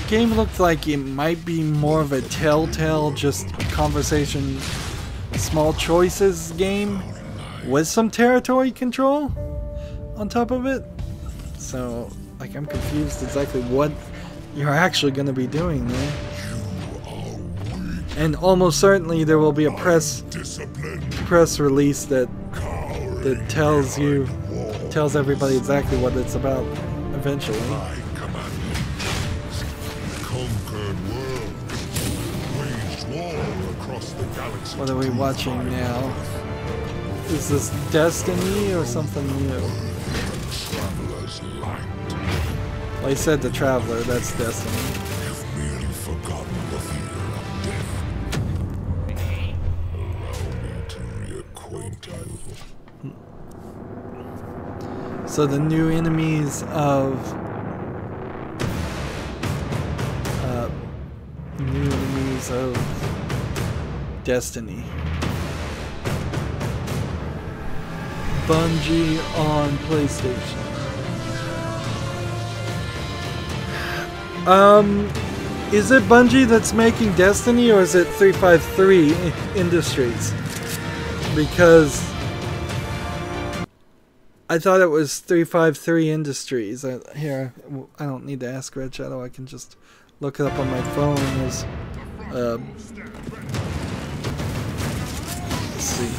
game looked like it might be more of a Telltale, just conversation, small choices game with some territory control on top of it. So, like, I'm confused exactly what you're actually going to be doing there. And almost certainly there will be a press release that tells everybody exactly what it's about eventually. What are we watching now? Is this Destiny or something new? Well, he said the Traveler, that's Destiny. So the new enemies of Destiny. Bungie on PlayStation. Is it Bungie that's making Destiny, or is it 353 Industries? Because I thought it was 353 Industries. Here, I don't need to ask Red Shadow. I can just look it up on my phone. Let's see.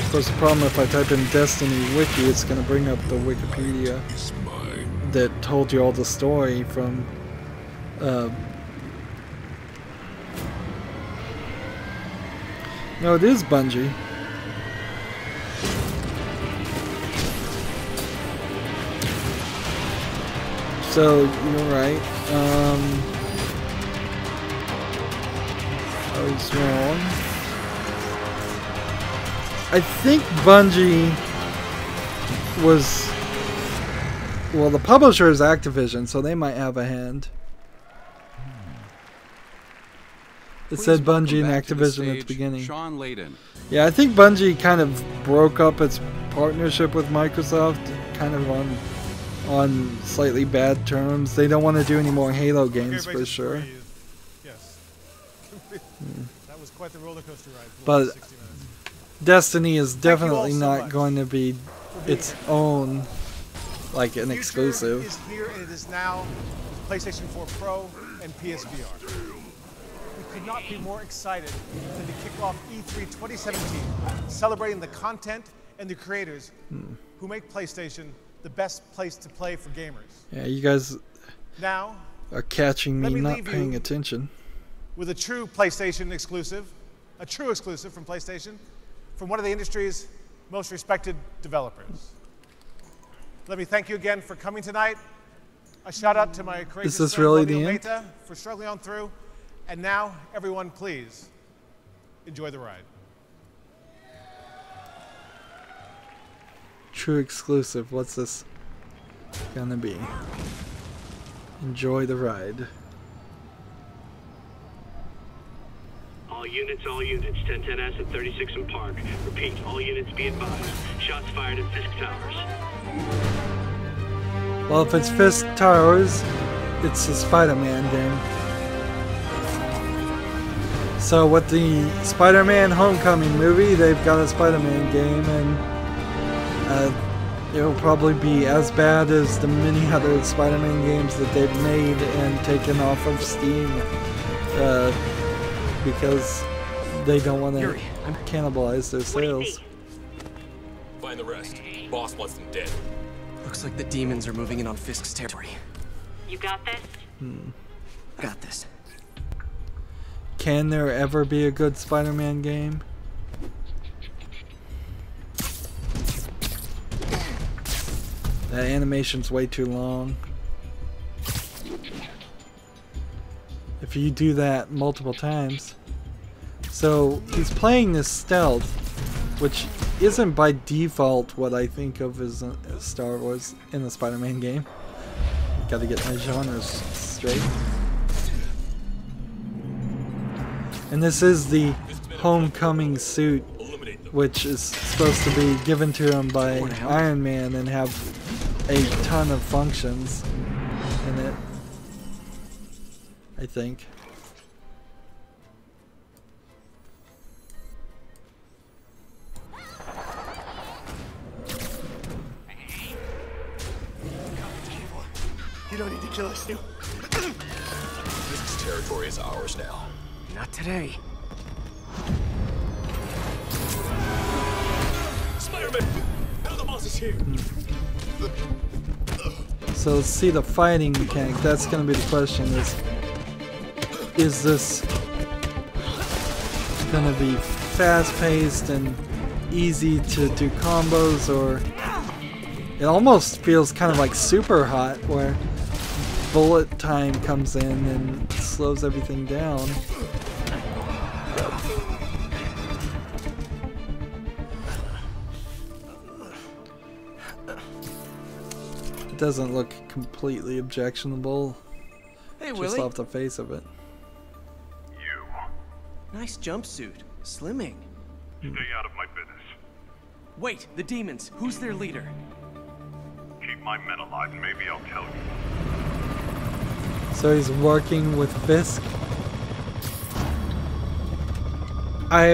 Of course, the problem if I type in Destiny Wiki, it's going to bring up the Wikipedia that told you all the story from No, it is Bungie. So, you're right. I was wrong. I think Bungie was... Well, the publisher is Activision, so they might have a hand. It said Bungie and Activision at the beginning. Sean Layden. Yeah, I think Bungie kind of broke up its partnership with Microsoft, kind of on slightly bad terms. They don't want to do any more Halo games for sure. Yes. That was quite the roller coaster ride. But Destiny is definitely not going to be its own, like an exclusive. Is here and it is now with PlayStation 4 Pro and PSVR. We could not be more excited than to kick off E3 2017, celebrating the content and the creators who make PlayStation the best place to play for gamers. Yeah, you guys now are catching me not paying attention. With a true PlayStation exclusive, a true exclusive from PlayStation, from one of the industry's most respected developers. Let me thank you again for coming tonight. A shout out to my courageous Is this friend, really Romeo the end? Mehta, for struggling on through. And now, everyone, please enjoy the ride. True exclusive. What's this gonna be? Enjoy the ride. All units, 1010S at 36 and Park. Repeat, all units be advised. Shots fired at Fisk Towers. Well, if it's Fisk Towers, it's a Spider-Man game. So with the Spider-Man Homecoming movie, they've got a Spider-Man game, and it'll probably be as bad as the many other Spider-Man games that they've made and taken off of Steam, because they don't want to cannibalize their sales. Find the rest. Boss wants them dead. Looks like the demons are moving in on Fisk's territory. You got this? I got this. Can there ever be a good Spider-Man game? That animation's way too long. If you do that multiple times. So he's playing this stealth, which isn't by default what I think of as Star Wars in the Spider-Man game. Gotta get my genres straight. And this is the Homecoming suit, which is supposed to be given to him by Iron Man and have a ton of functions in it, I think. You don't need to kill us, This territory is ours now. Not today. Spider-Man! Now the boss is here! So let's see the fighting mechanic. That's going to be the question, is this going to be fast-paced and easy to do combos, or it almost feels kind of like Super Hot, where bullet time comes in and slows everything down. It doesn't look completely objectionable, Hey, just Willie. off the face of it. Nice jumpsuit. Slimming. Stay out of my business. Wait, the demons. Who's their leader? Keep my men alive and maybe I'll tell you. So he's working with Fisk. I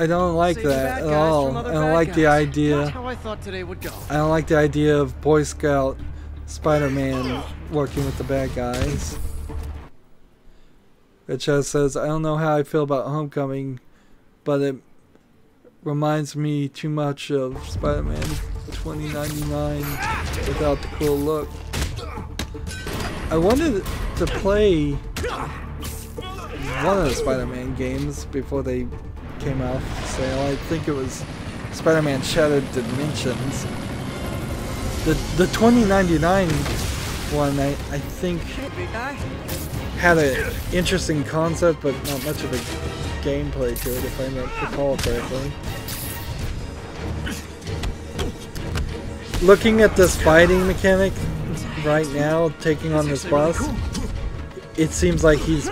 don't like that at all. I don't like the idea. Not how I thought today would go. I don't like the idea of Boy Scout Spider-Man working with the bad guys. It just says, I don't know how I feel about Homecoming, but it reminds me too much of Spider-Man 2099 without the cool look. I wanted to play one of the Spider-Man games before they came off sale. I think it was Spider-Man Shattered Dimensions. The 2099 one, I think, had an interesting concept, but not much of a gameplay to it, if I recall correctly. Looking at this fighting mechanic right now, taking on this boss, it seems like he's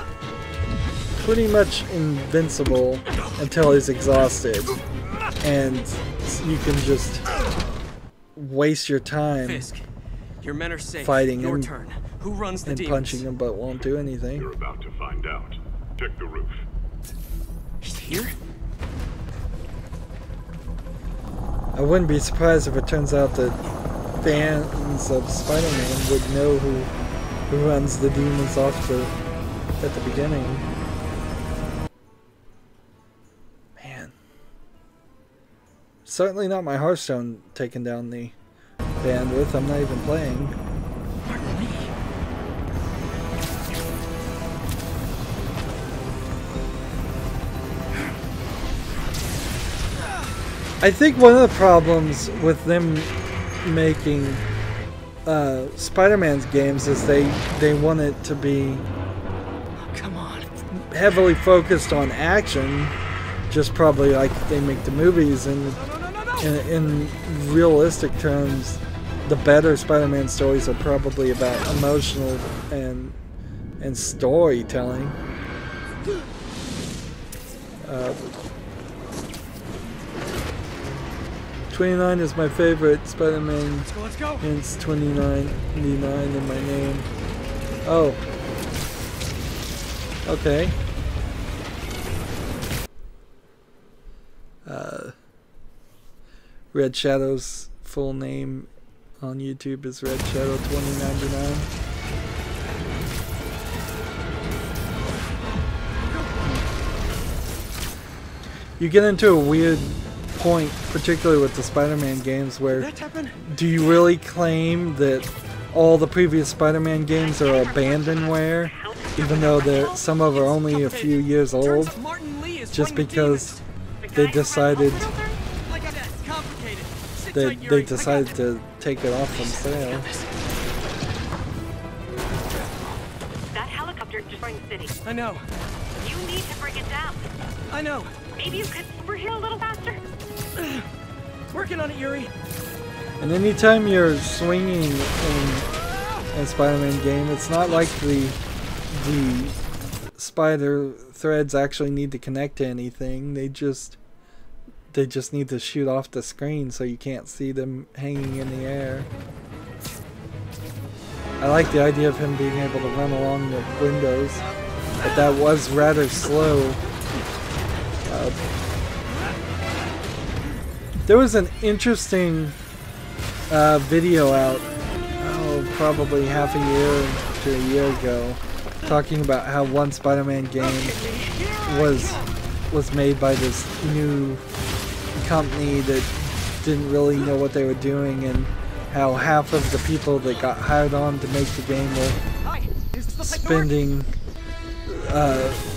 pretty much invincible until he's exhausted, and you can just waste your time Fisk, your men are safe. fighting Your him turn. Who runs the and demons? punching him, but won't do anything. You're about to find out. Check the roof. He's here? I wouldn't be surprised if it turns out that fans of Spider-Man would know who runs the demons off at the beginning. Man. Certainly not my Hearthstone taking down the bandwidth. I'm not even playing. I think one of the problems with them making Spider-Man's games is they want it to be heavily focused on action, just probably like they make the movies. And in realistic terms, the better Spider-Man stories are probably about emotional and storytelling. 29 is my favorite Spider-Man, hence 2099 in my name. Oh. Okay. Red Shadow's full name on YouTube is Red Shadow 2099. You get into a weird point, particularly with the Spider-Man games, where do you really claim that all the previous Spider-Man games are abandonware, even though some of them are only a few years old, just because they decided they decided to take it off from sale? That helicopter is destroying the city. I know. You need to bring it down. I know. Maybe you could superhero a little faster. Working on it, Yuri. And anytime you're swinging in a Spider-Man game, it's not like the spider threads actually need to connect to anything. They just need to shoot off the screen so you can't see them hanging in the air. I like the idea of him being able to run along the windows, but that was rather slow. There was an interesting video out, probably half a year to a year ago, talking about how one Spider-Man game was made by this new company that didn't really know what they were doing, and how half of the people that got hired on to make the game were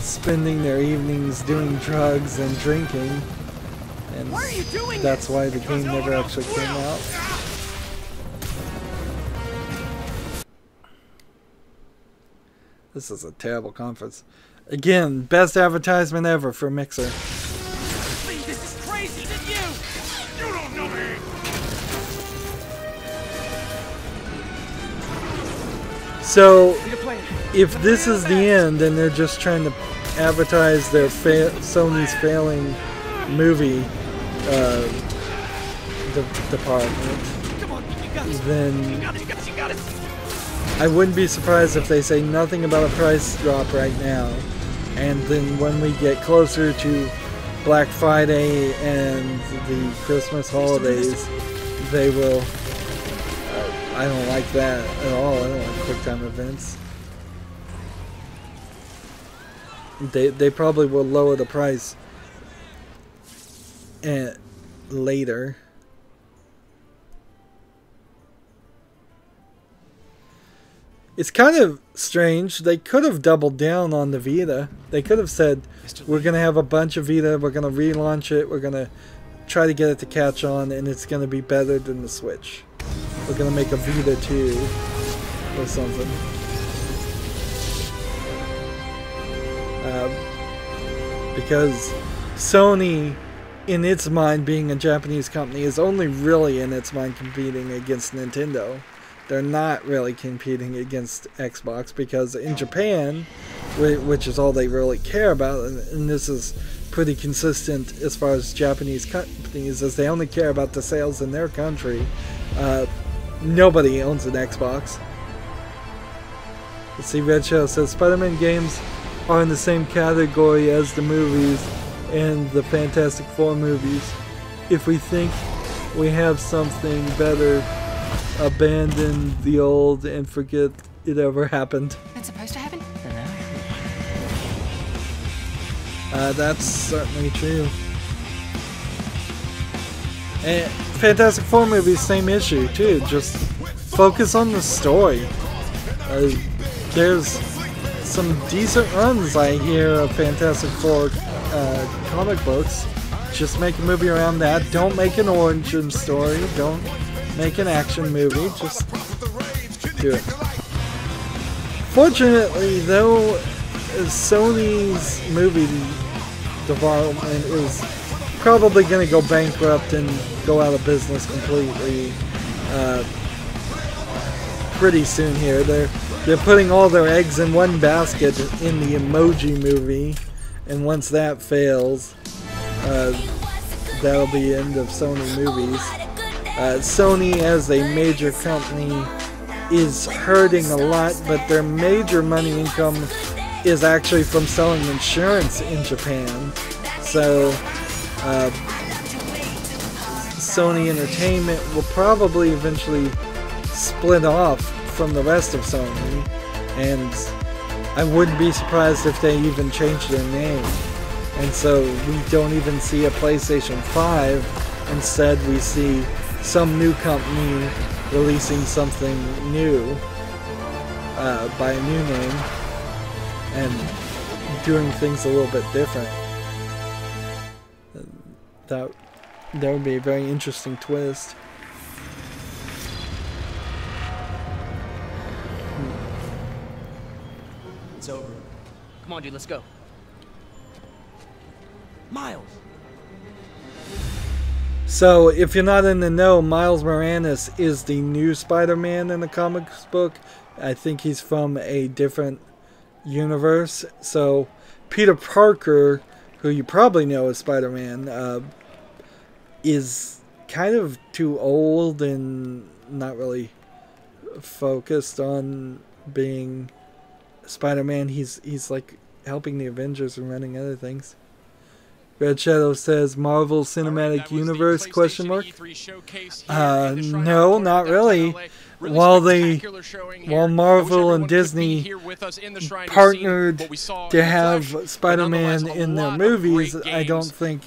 spending their evenings doing drugs and drinking, and that's why the game never actually came out. This is a terrible conference. Again, best advertisement ever for Mixer. This is crazy, did you? You don't know me. So, if this is the end and they're just trying to advertise their Sony's failing movie department, then I wouldn't be surprised if they say nothing about a price drop right now, and then when we get closer to Black Friday and the Christmas holidays, they will. I don't like that at all. I don't like QuickTime events. They probably will lower the price later. it's kind of strange. They could have doubled down on the Vita. They could have said, we're going to have a bunch of Vita, we're going to relaunch it, we're going to try to get it to catch on, and it's going to be better than the Switch. We're going to make a Vita 2 or something. Because Sony, in its mind, being a Japanese company, is only really in its mind competing against Nintendo. They're not really competing against Xbox, because in Japan, which is all they really care about, and this is pretty consistent as far as Japanese companies, is they only care about the sales in their country. Nobody owns an Xbox. Let's see, Red Shadow says, Spider-Man games are in the same category as the movies and the Fantastic Four movies. If we think we have something better, abandon the old and forget it ever happened. That's supposed to happen? That's certainly true. And Fantastic Four movies, same issue too. Just focus on the story. There's some decent runs I hear of Fantastic Four comic books. Just make a movie around that. Don't make an origin story. Don't make an action movie. Just do it. Fortunately, though, Sony's movie development is probably going to go bankrupt and go out of business completely pretty soon here. They're putting all their eggs in one basket in the Emoji Movie, and once that fails, that'll be the end of Sony movies. Sony, as a major company, is hurting a lot, but their major money income is actually from selling insurance in Japan. So Sony Entertainment will probably eventually split off from the rest of Sony, and I wouldn't be surprised if they even change their name. And so we don't even see a PlayStation 5. Instead, we see some new company releasing something new by a new name and doing things a little bit different. That would be a very interesting twist. It's over. Come on, dude, let's go. Miles! So, if you're not in the know, Miles Morales is the new Spider-Man in the comics book. I think he's from a different universe. So, Peter Parker, who you probably know as Spider-Man, is kind of too old and not really focused on being Spider-Man. He's like helping the Avengers and running other things. Red Shadow says Marvel Cinematic Universe question mark? No, not really. While Marvel and Disney partnered to have Spider-Man in their movies, I don't think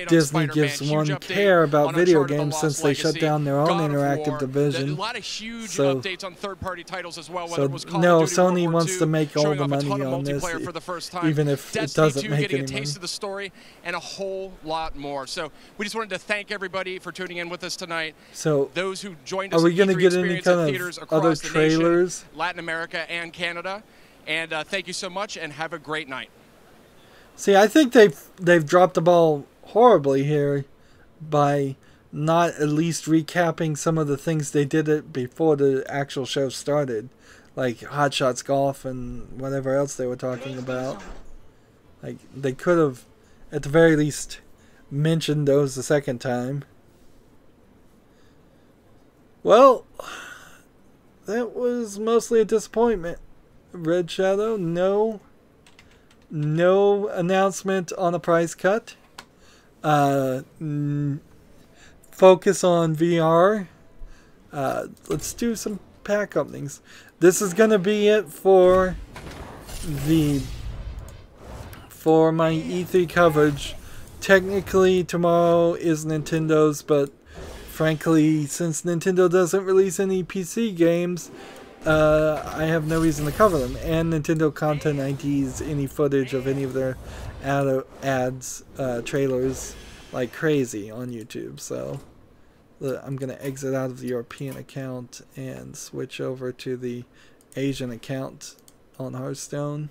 Disney gives one care about video games since they shut down their own interactive division. So no, Sony wants to make all the money on this, even if it doesn't make any money. And a whole lot more. So we just wanted to thank everybody for tuning in with us tonight. So those who joined us, are we going to get any kind kind theaters of across other the trailers? Nation, Latin America and Canada. And thank you so much, and have a great night. See, I think they've dropped the ball horribly here by not at least recapping some of the things they did it before the actual show started, like Hot Shots Golf and whatever else they were talking about. Like they could have, at the very least, mentioned those the second time. Well, that was mostly a disappointment. Red Shadow, no announcement on a price cut. Focus on VR. Let's do some pack openings. This is gonna be it for my E3 coverage. Technically, tomorrow is Nintendo's, but frankly, since Nintendo doesn't release any PC games, I have no reason to cover them. And Nintendo Content IDs any footage of any of their ads, trailers, like crazy on YouTube. So I'm going to exit out of the European account and switch over to the Asian account on Hearthstone.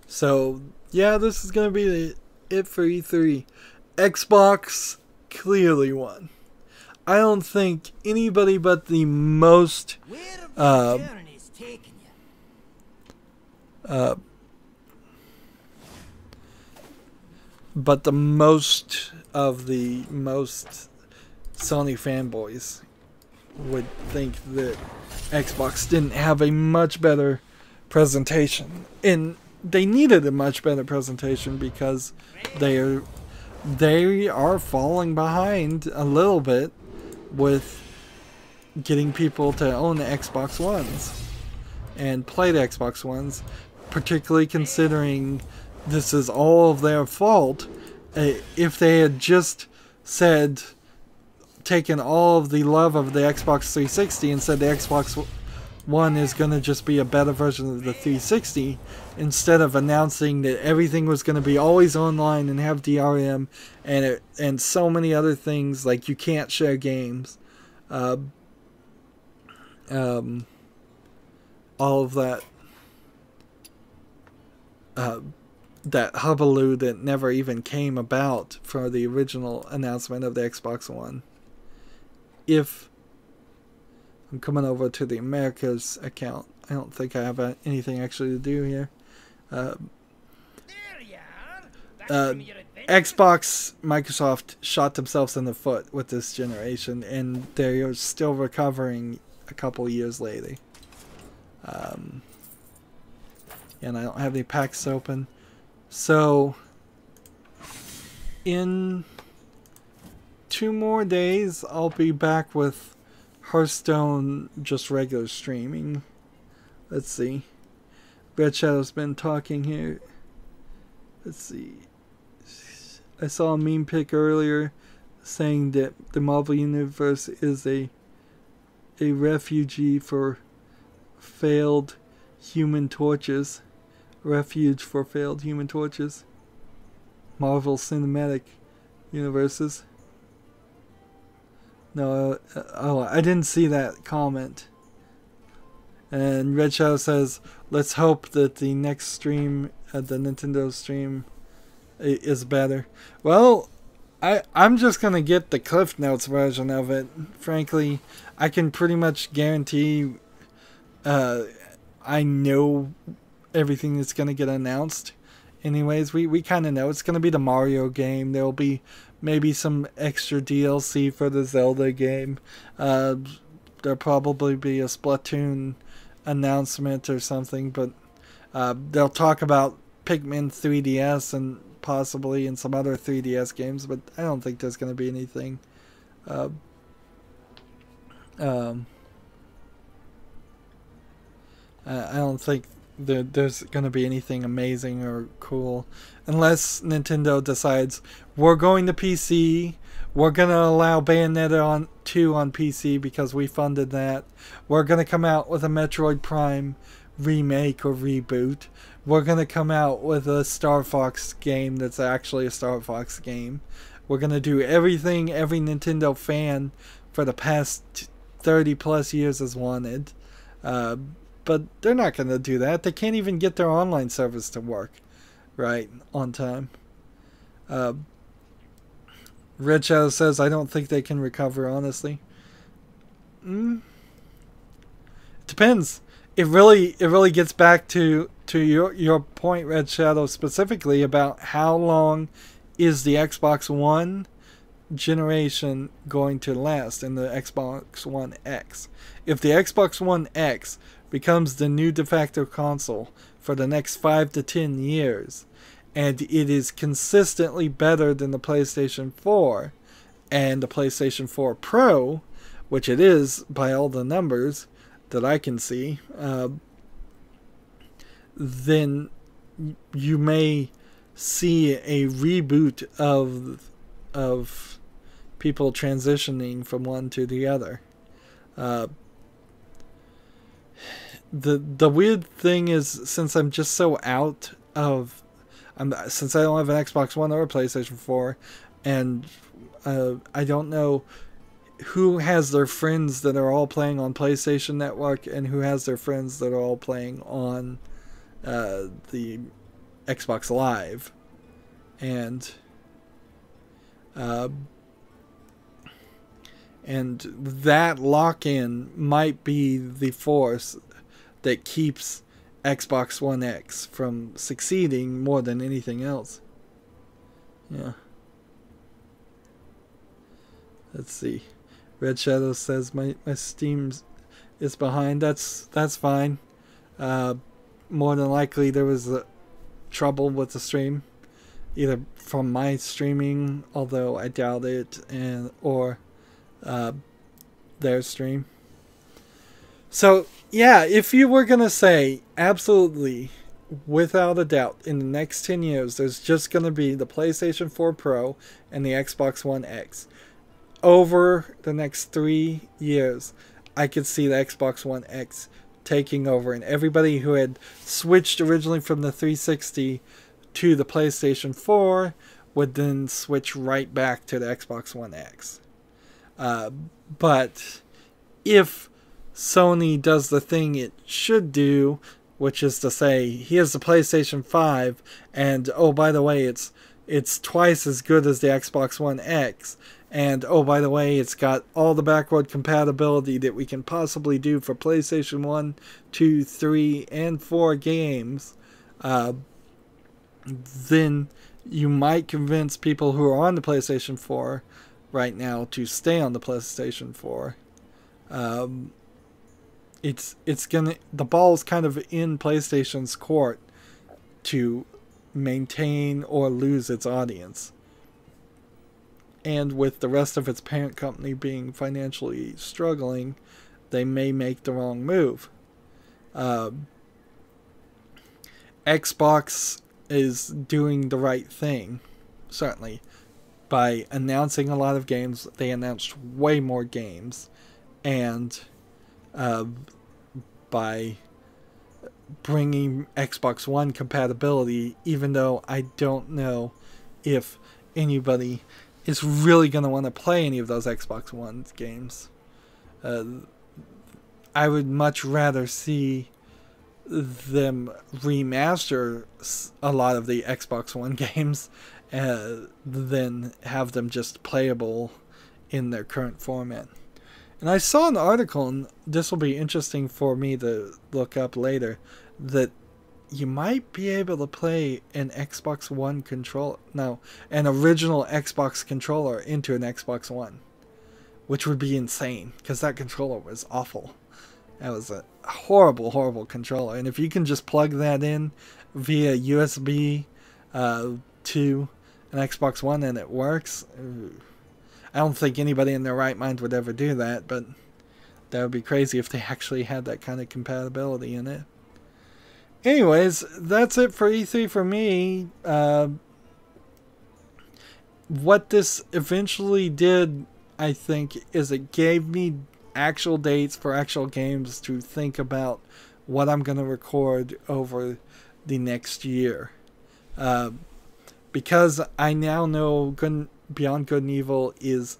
So yeah, this is going to be it for E3. Xbox clearly won. I don't think anybody but the most but the most of the most Sony fanboys would think that Xbox didn't have a much better presentation, and they needed a much better presentation because they are falling behind a little bit with getting people to own the Xbox Ones and play the Xbox Ones, particularly considering this is all of their fault. If they had just taken all of the love of the Xbox 360 and said the Xbox One is going to just be a better version of the 360, instead of announcing that everything was going to be always online and have DRM and so many other things, like you can't share games, all of that that hullabaloo that never even came about for the original announcement of the Xbox One. If I'm coming over to the Americas account, I don't think I have anything actually to do here. Xbox, Microsoft shot themselves in the foot with this generation, and they're still recovering a couple years later. And I don't have any packs open. So, in 2 more days, I'll be back with Hearthstone, just regular streaming. Let's see. Red Shadow's been talking here. Let's see. I saw a meme pic earlier saying that the Marvel Universe is a refugee for failed Human Torches. Refuge for failed Human Torches. Marvel Cinematic Universes. No, I didn't see that comment. And Red Shadow says, let's hope that the next stream, the Nintendo stream, is better. Well, I'm just going to get the Cliff Notes version of it. Frankly, I can pretty much guarantee I know everything that's going to get announced. Anyways, we kind of know it's going to be the Mario game. There will be maybe some extra DLC for the Zelda game. There'll probably be a Splatoon announcement or something, but they'll talk about Pikmin 3DS and possibly in some other 3DS games, but I don't think there's going to be anything I don't think there's going to be anything amazing or cool unless Nintendo decides we're going to PC, we're going to allow Bayonetta 2 on PC because we funded that, we're going to come out with a Metroid Prime remake or reboot, we're going to come out with a Star Fox game that's actually a Star Fox game, we're going to do everything every Nintendo fan for the past 30 plus years has wanted. But they're not going to do that. They can't even get their online service to work right on time. Red Shadow says, I don't think they can recover, honestly. It depends. It really gets back to your point, Red Shadow, specifically about how long is the Xbox One generation going to last in the Xbox One X. If the Xbox One X becomes the new de facto console for the next 5 to 10 years, and it is consistently better than the PlayStation 4 and the PlayStation 4 Pro, which it is by all the numbers that I can see, then you may see a reboot of people transitioning from one to the other. The weird thing is, since I'm just so out of, since I don't have an Xbox One or a PlayStation 4, and I don't know who has their friends that are all playing on PlayStation Network and who has their friends that are all playing on the Xbox Live, and that lock-in might be the force that keeps Xbox One X from succeeding more than anything else. Yeah. Let's see. Red Shadow says my Steam is behind. That's fine. More than likely there was trouble with the stream, either from my streaming, although I doubt it, or their stream. So yeah, if you were gonna say absolutely, without a doubt, in the next 10 years, there's just gonna be the PlayStation 4 Pro and the Xbox One X. Over the next 3 years, I could see the Xbox One X taking over, and everybody who had switched originally from the 360 to the PlayStation 4 would then switch right back to the Xbox One X. But if Sony does the thing it should do, which is to say, here's the PlayStation 5, and oh, by the way, it's twice as good as the Xbox One X, and oh, by the way, it's got all the backward compatibility that we can possibly do for PlayStation 1, 2, 3, and 4 games, then you might convince people who are on the PlayStation 4 right now to stay on the PlayStation 4. The ball's kind of in PlayStation's court to maintain or lose its audience. And with the rest of its parent company being financially struggling, they may make the wrong move. Xbox is doing the right thing, certainly, by announcing a lot of games. They announced way more games, and by bringing Xbox One compatibility, even though I don't know if anybody is really going to want to play any of those Xbox One games. I would much rather see them remaster a lot of the Xbox One games than have them just playable in their current format. And I saw an article, and this will be interesting for me to look up later, that you might be able to play an Xbox One controller, no, an original Xbox controller into an Xbox One, which would be insane, because that controller was awful. That was a horrible, horrible controller. And if you can just plug that in via USB to an Xbox One and it works, I don't think anybody in their right mind would ever do that, but that would be crazy if they actually had that kind of compatibility in it. Anyways, that's it for E3 for me. What this eventually did, I think, is it gave me actual dates for actual games to think about what I'm going to record over the next year. Because I now know Beyond Good and Evil is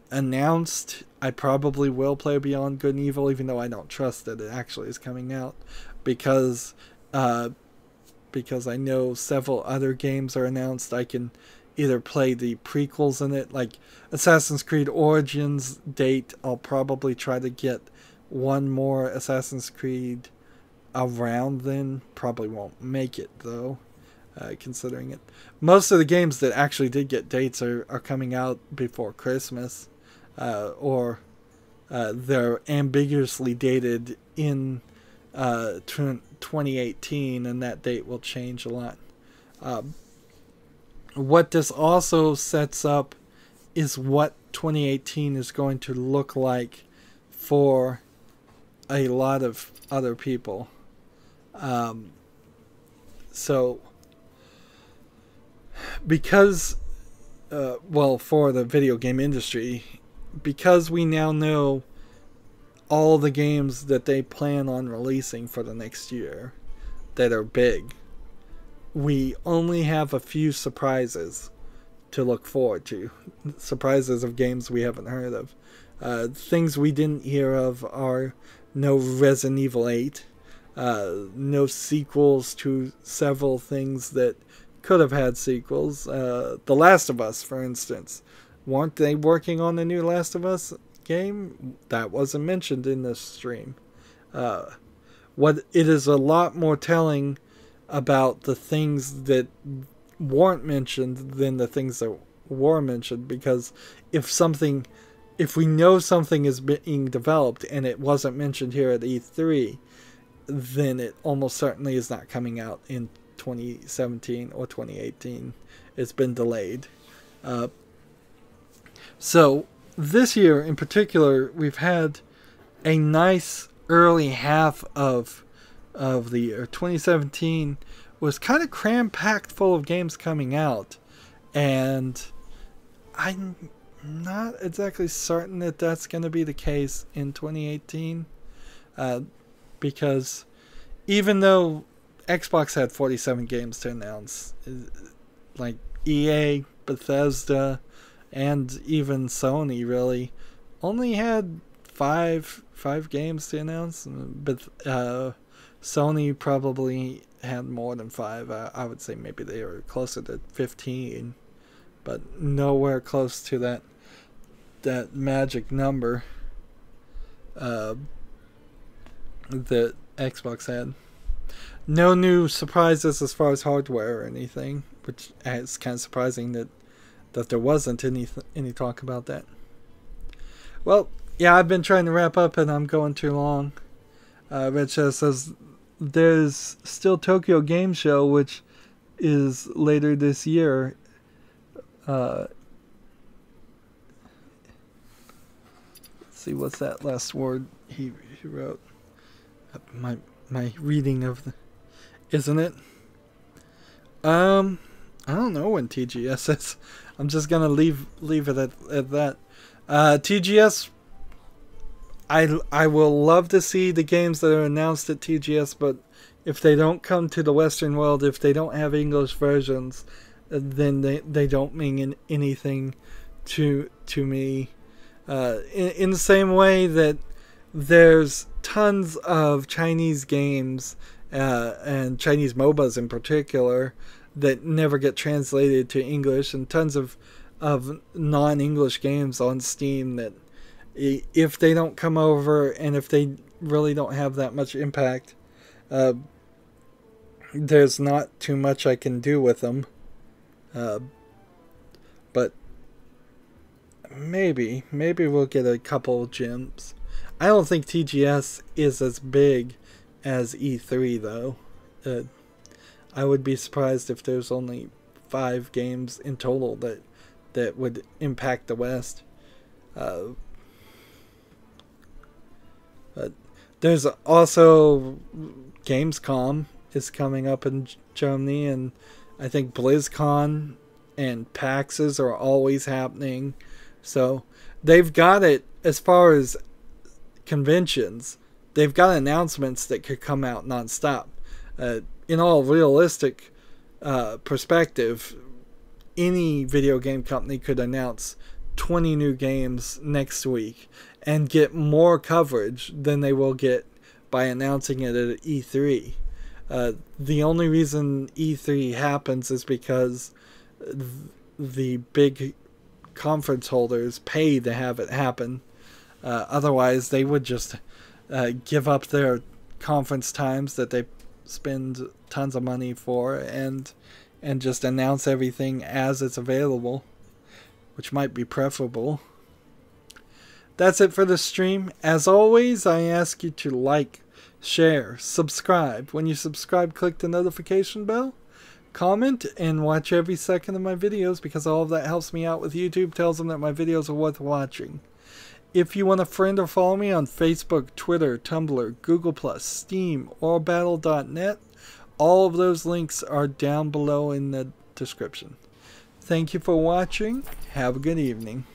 announced, I probably will play Beyond Good and Evil, even though I don't trust that it actually is coming out, because I know several other games are announced. I can either play the prequels in it, like Assassin's Creed Origins date. I'll probably try to get one more Assassin's Creed around then. Probably won't make it though, considering it. Most of the games that actually did get dates are coming out before Christmas, or they're ambiguously dated in 2018, and that date will change a lot. What this also sets up is what 2018 is going to look like for a lot of other people. So, because, well, for the video game industry, because we now know all the games that they plan on releasing for the next year that are big. We only have a few surprises to look forward to. Surprises of games we haven't heard of. Things we didn't hear of are no Resident Evil 8, no sequels to several things that could have had sequels. The Last of Us, for instance. Weren't they working on the new Last of Us game? That wasn't mentioned in this stream. What it is a lot more telling about the things that weren't mentioned than the things that were mentioned, because if we know something is being developed and it wasn't mentioned here at E3, then it almost certainly is not coming out in 2017 or 2018. It's been delayed. So this year in particular, we've had a nice early half of the year. 2017 was kind of cram-packed full of games coming out, and I'm not exactly certain that that's going to be the case in 2018, because even though Xbox had 47 games to announce, like EA, Bethesda, and even Sony really only had five games to announce, but Sony probably had more than 5. I would say maybe they were closer to 15, but nowhere close to that magic number that Xbox had. No new surprises as far as hardware or anything, which is kind of surprising that there wasn't any talk about that. Well, yeah, I've been trying to wrap up and I'm going too long. Red Shadow says there's still Tokyo Game Show, which is later this year. Let's see, what's that last word he wrote? My reading of the, isn't it? I don't know when TGS is. I'm just gonna leave it at that. TGS, I will love to see the games that are announced at TGS, but if they don't come to the Western world, if they don't have English versions, then they don't mean anything to me. In the same way that there's tons of Chinese games and Chinese MOBAs in particular that never get translated to English, and tons of non-English games on Steam that if they don't come over and if they really don't have that much impact, there's not too much I can do with them. But maybe we'll get a couple gems. I don't think TGS is as big as E3 though. I would be surprised if there's only 5 games in total that would impact the West. But there's also Gamescom is coming up in Germany, and I think BlizzCon and PAXs are always happening. So they've got it as far as conventions. They've got announcements that could come out nonstop. In all realistic perspective, any video game company could announce 20 new games next week and get more coverage than they will get by announcing it at E3. The only reason E3 happens is because the big conference holders pay to have it happen. Otherwise, they would just give up their conference times that they spend tons of money for and just announce everything as it's available, which might be preferable. That's it for the stream. As always, I ask you to like, share, subscribe. When you subscribe, click the notification bell, comment, and watch every second of my videos, because all of that helps me out with YouTube, tells them that my videos are worth watching. If you want to friend or follow me on Facebook, Twitter, Tumblr, Google+, Steam, or Battle.net, all of those links are down below in the description. Thank you for watching. Have a good evening.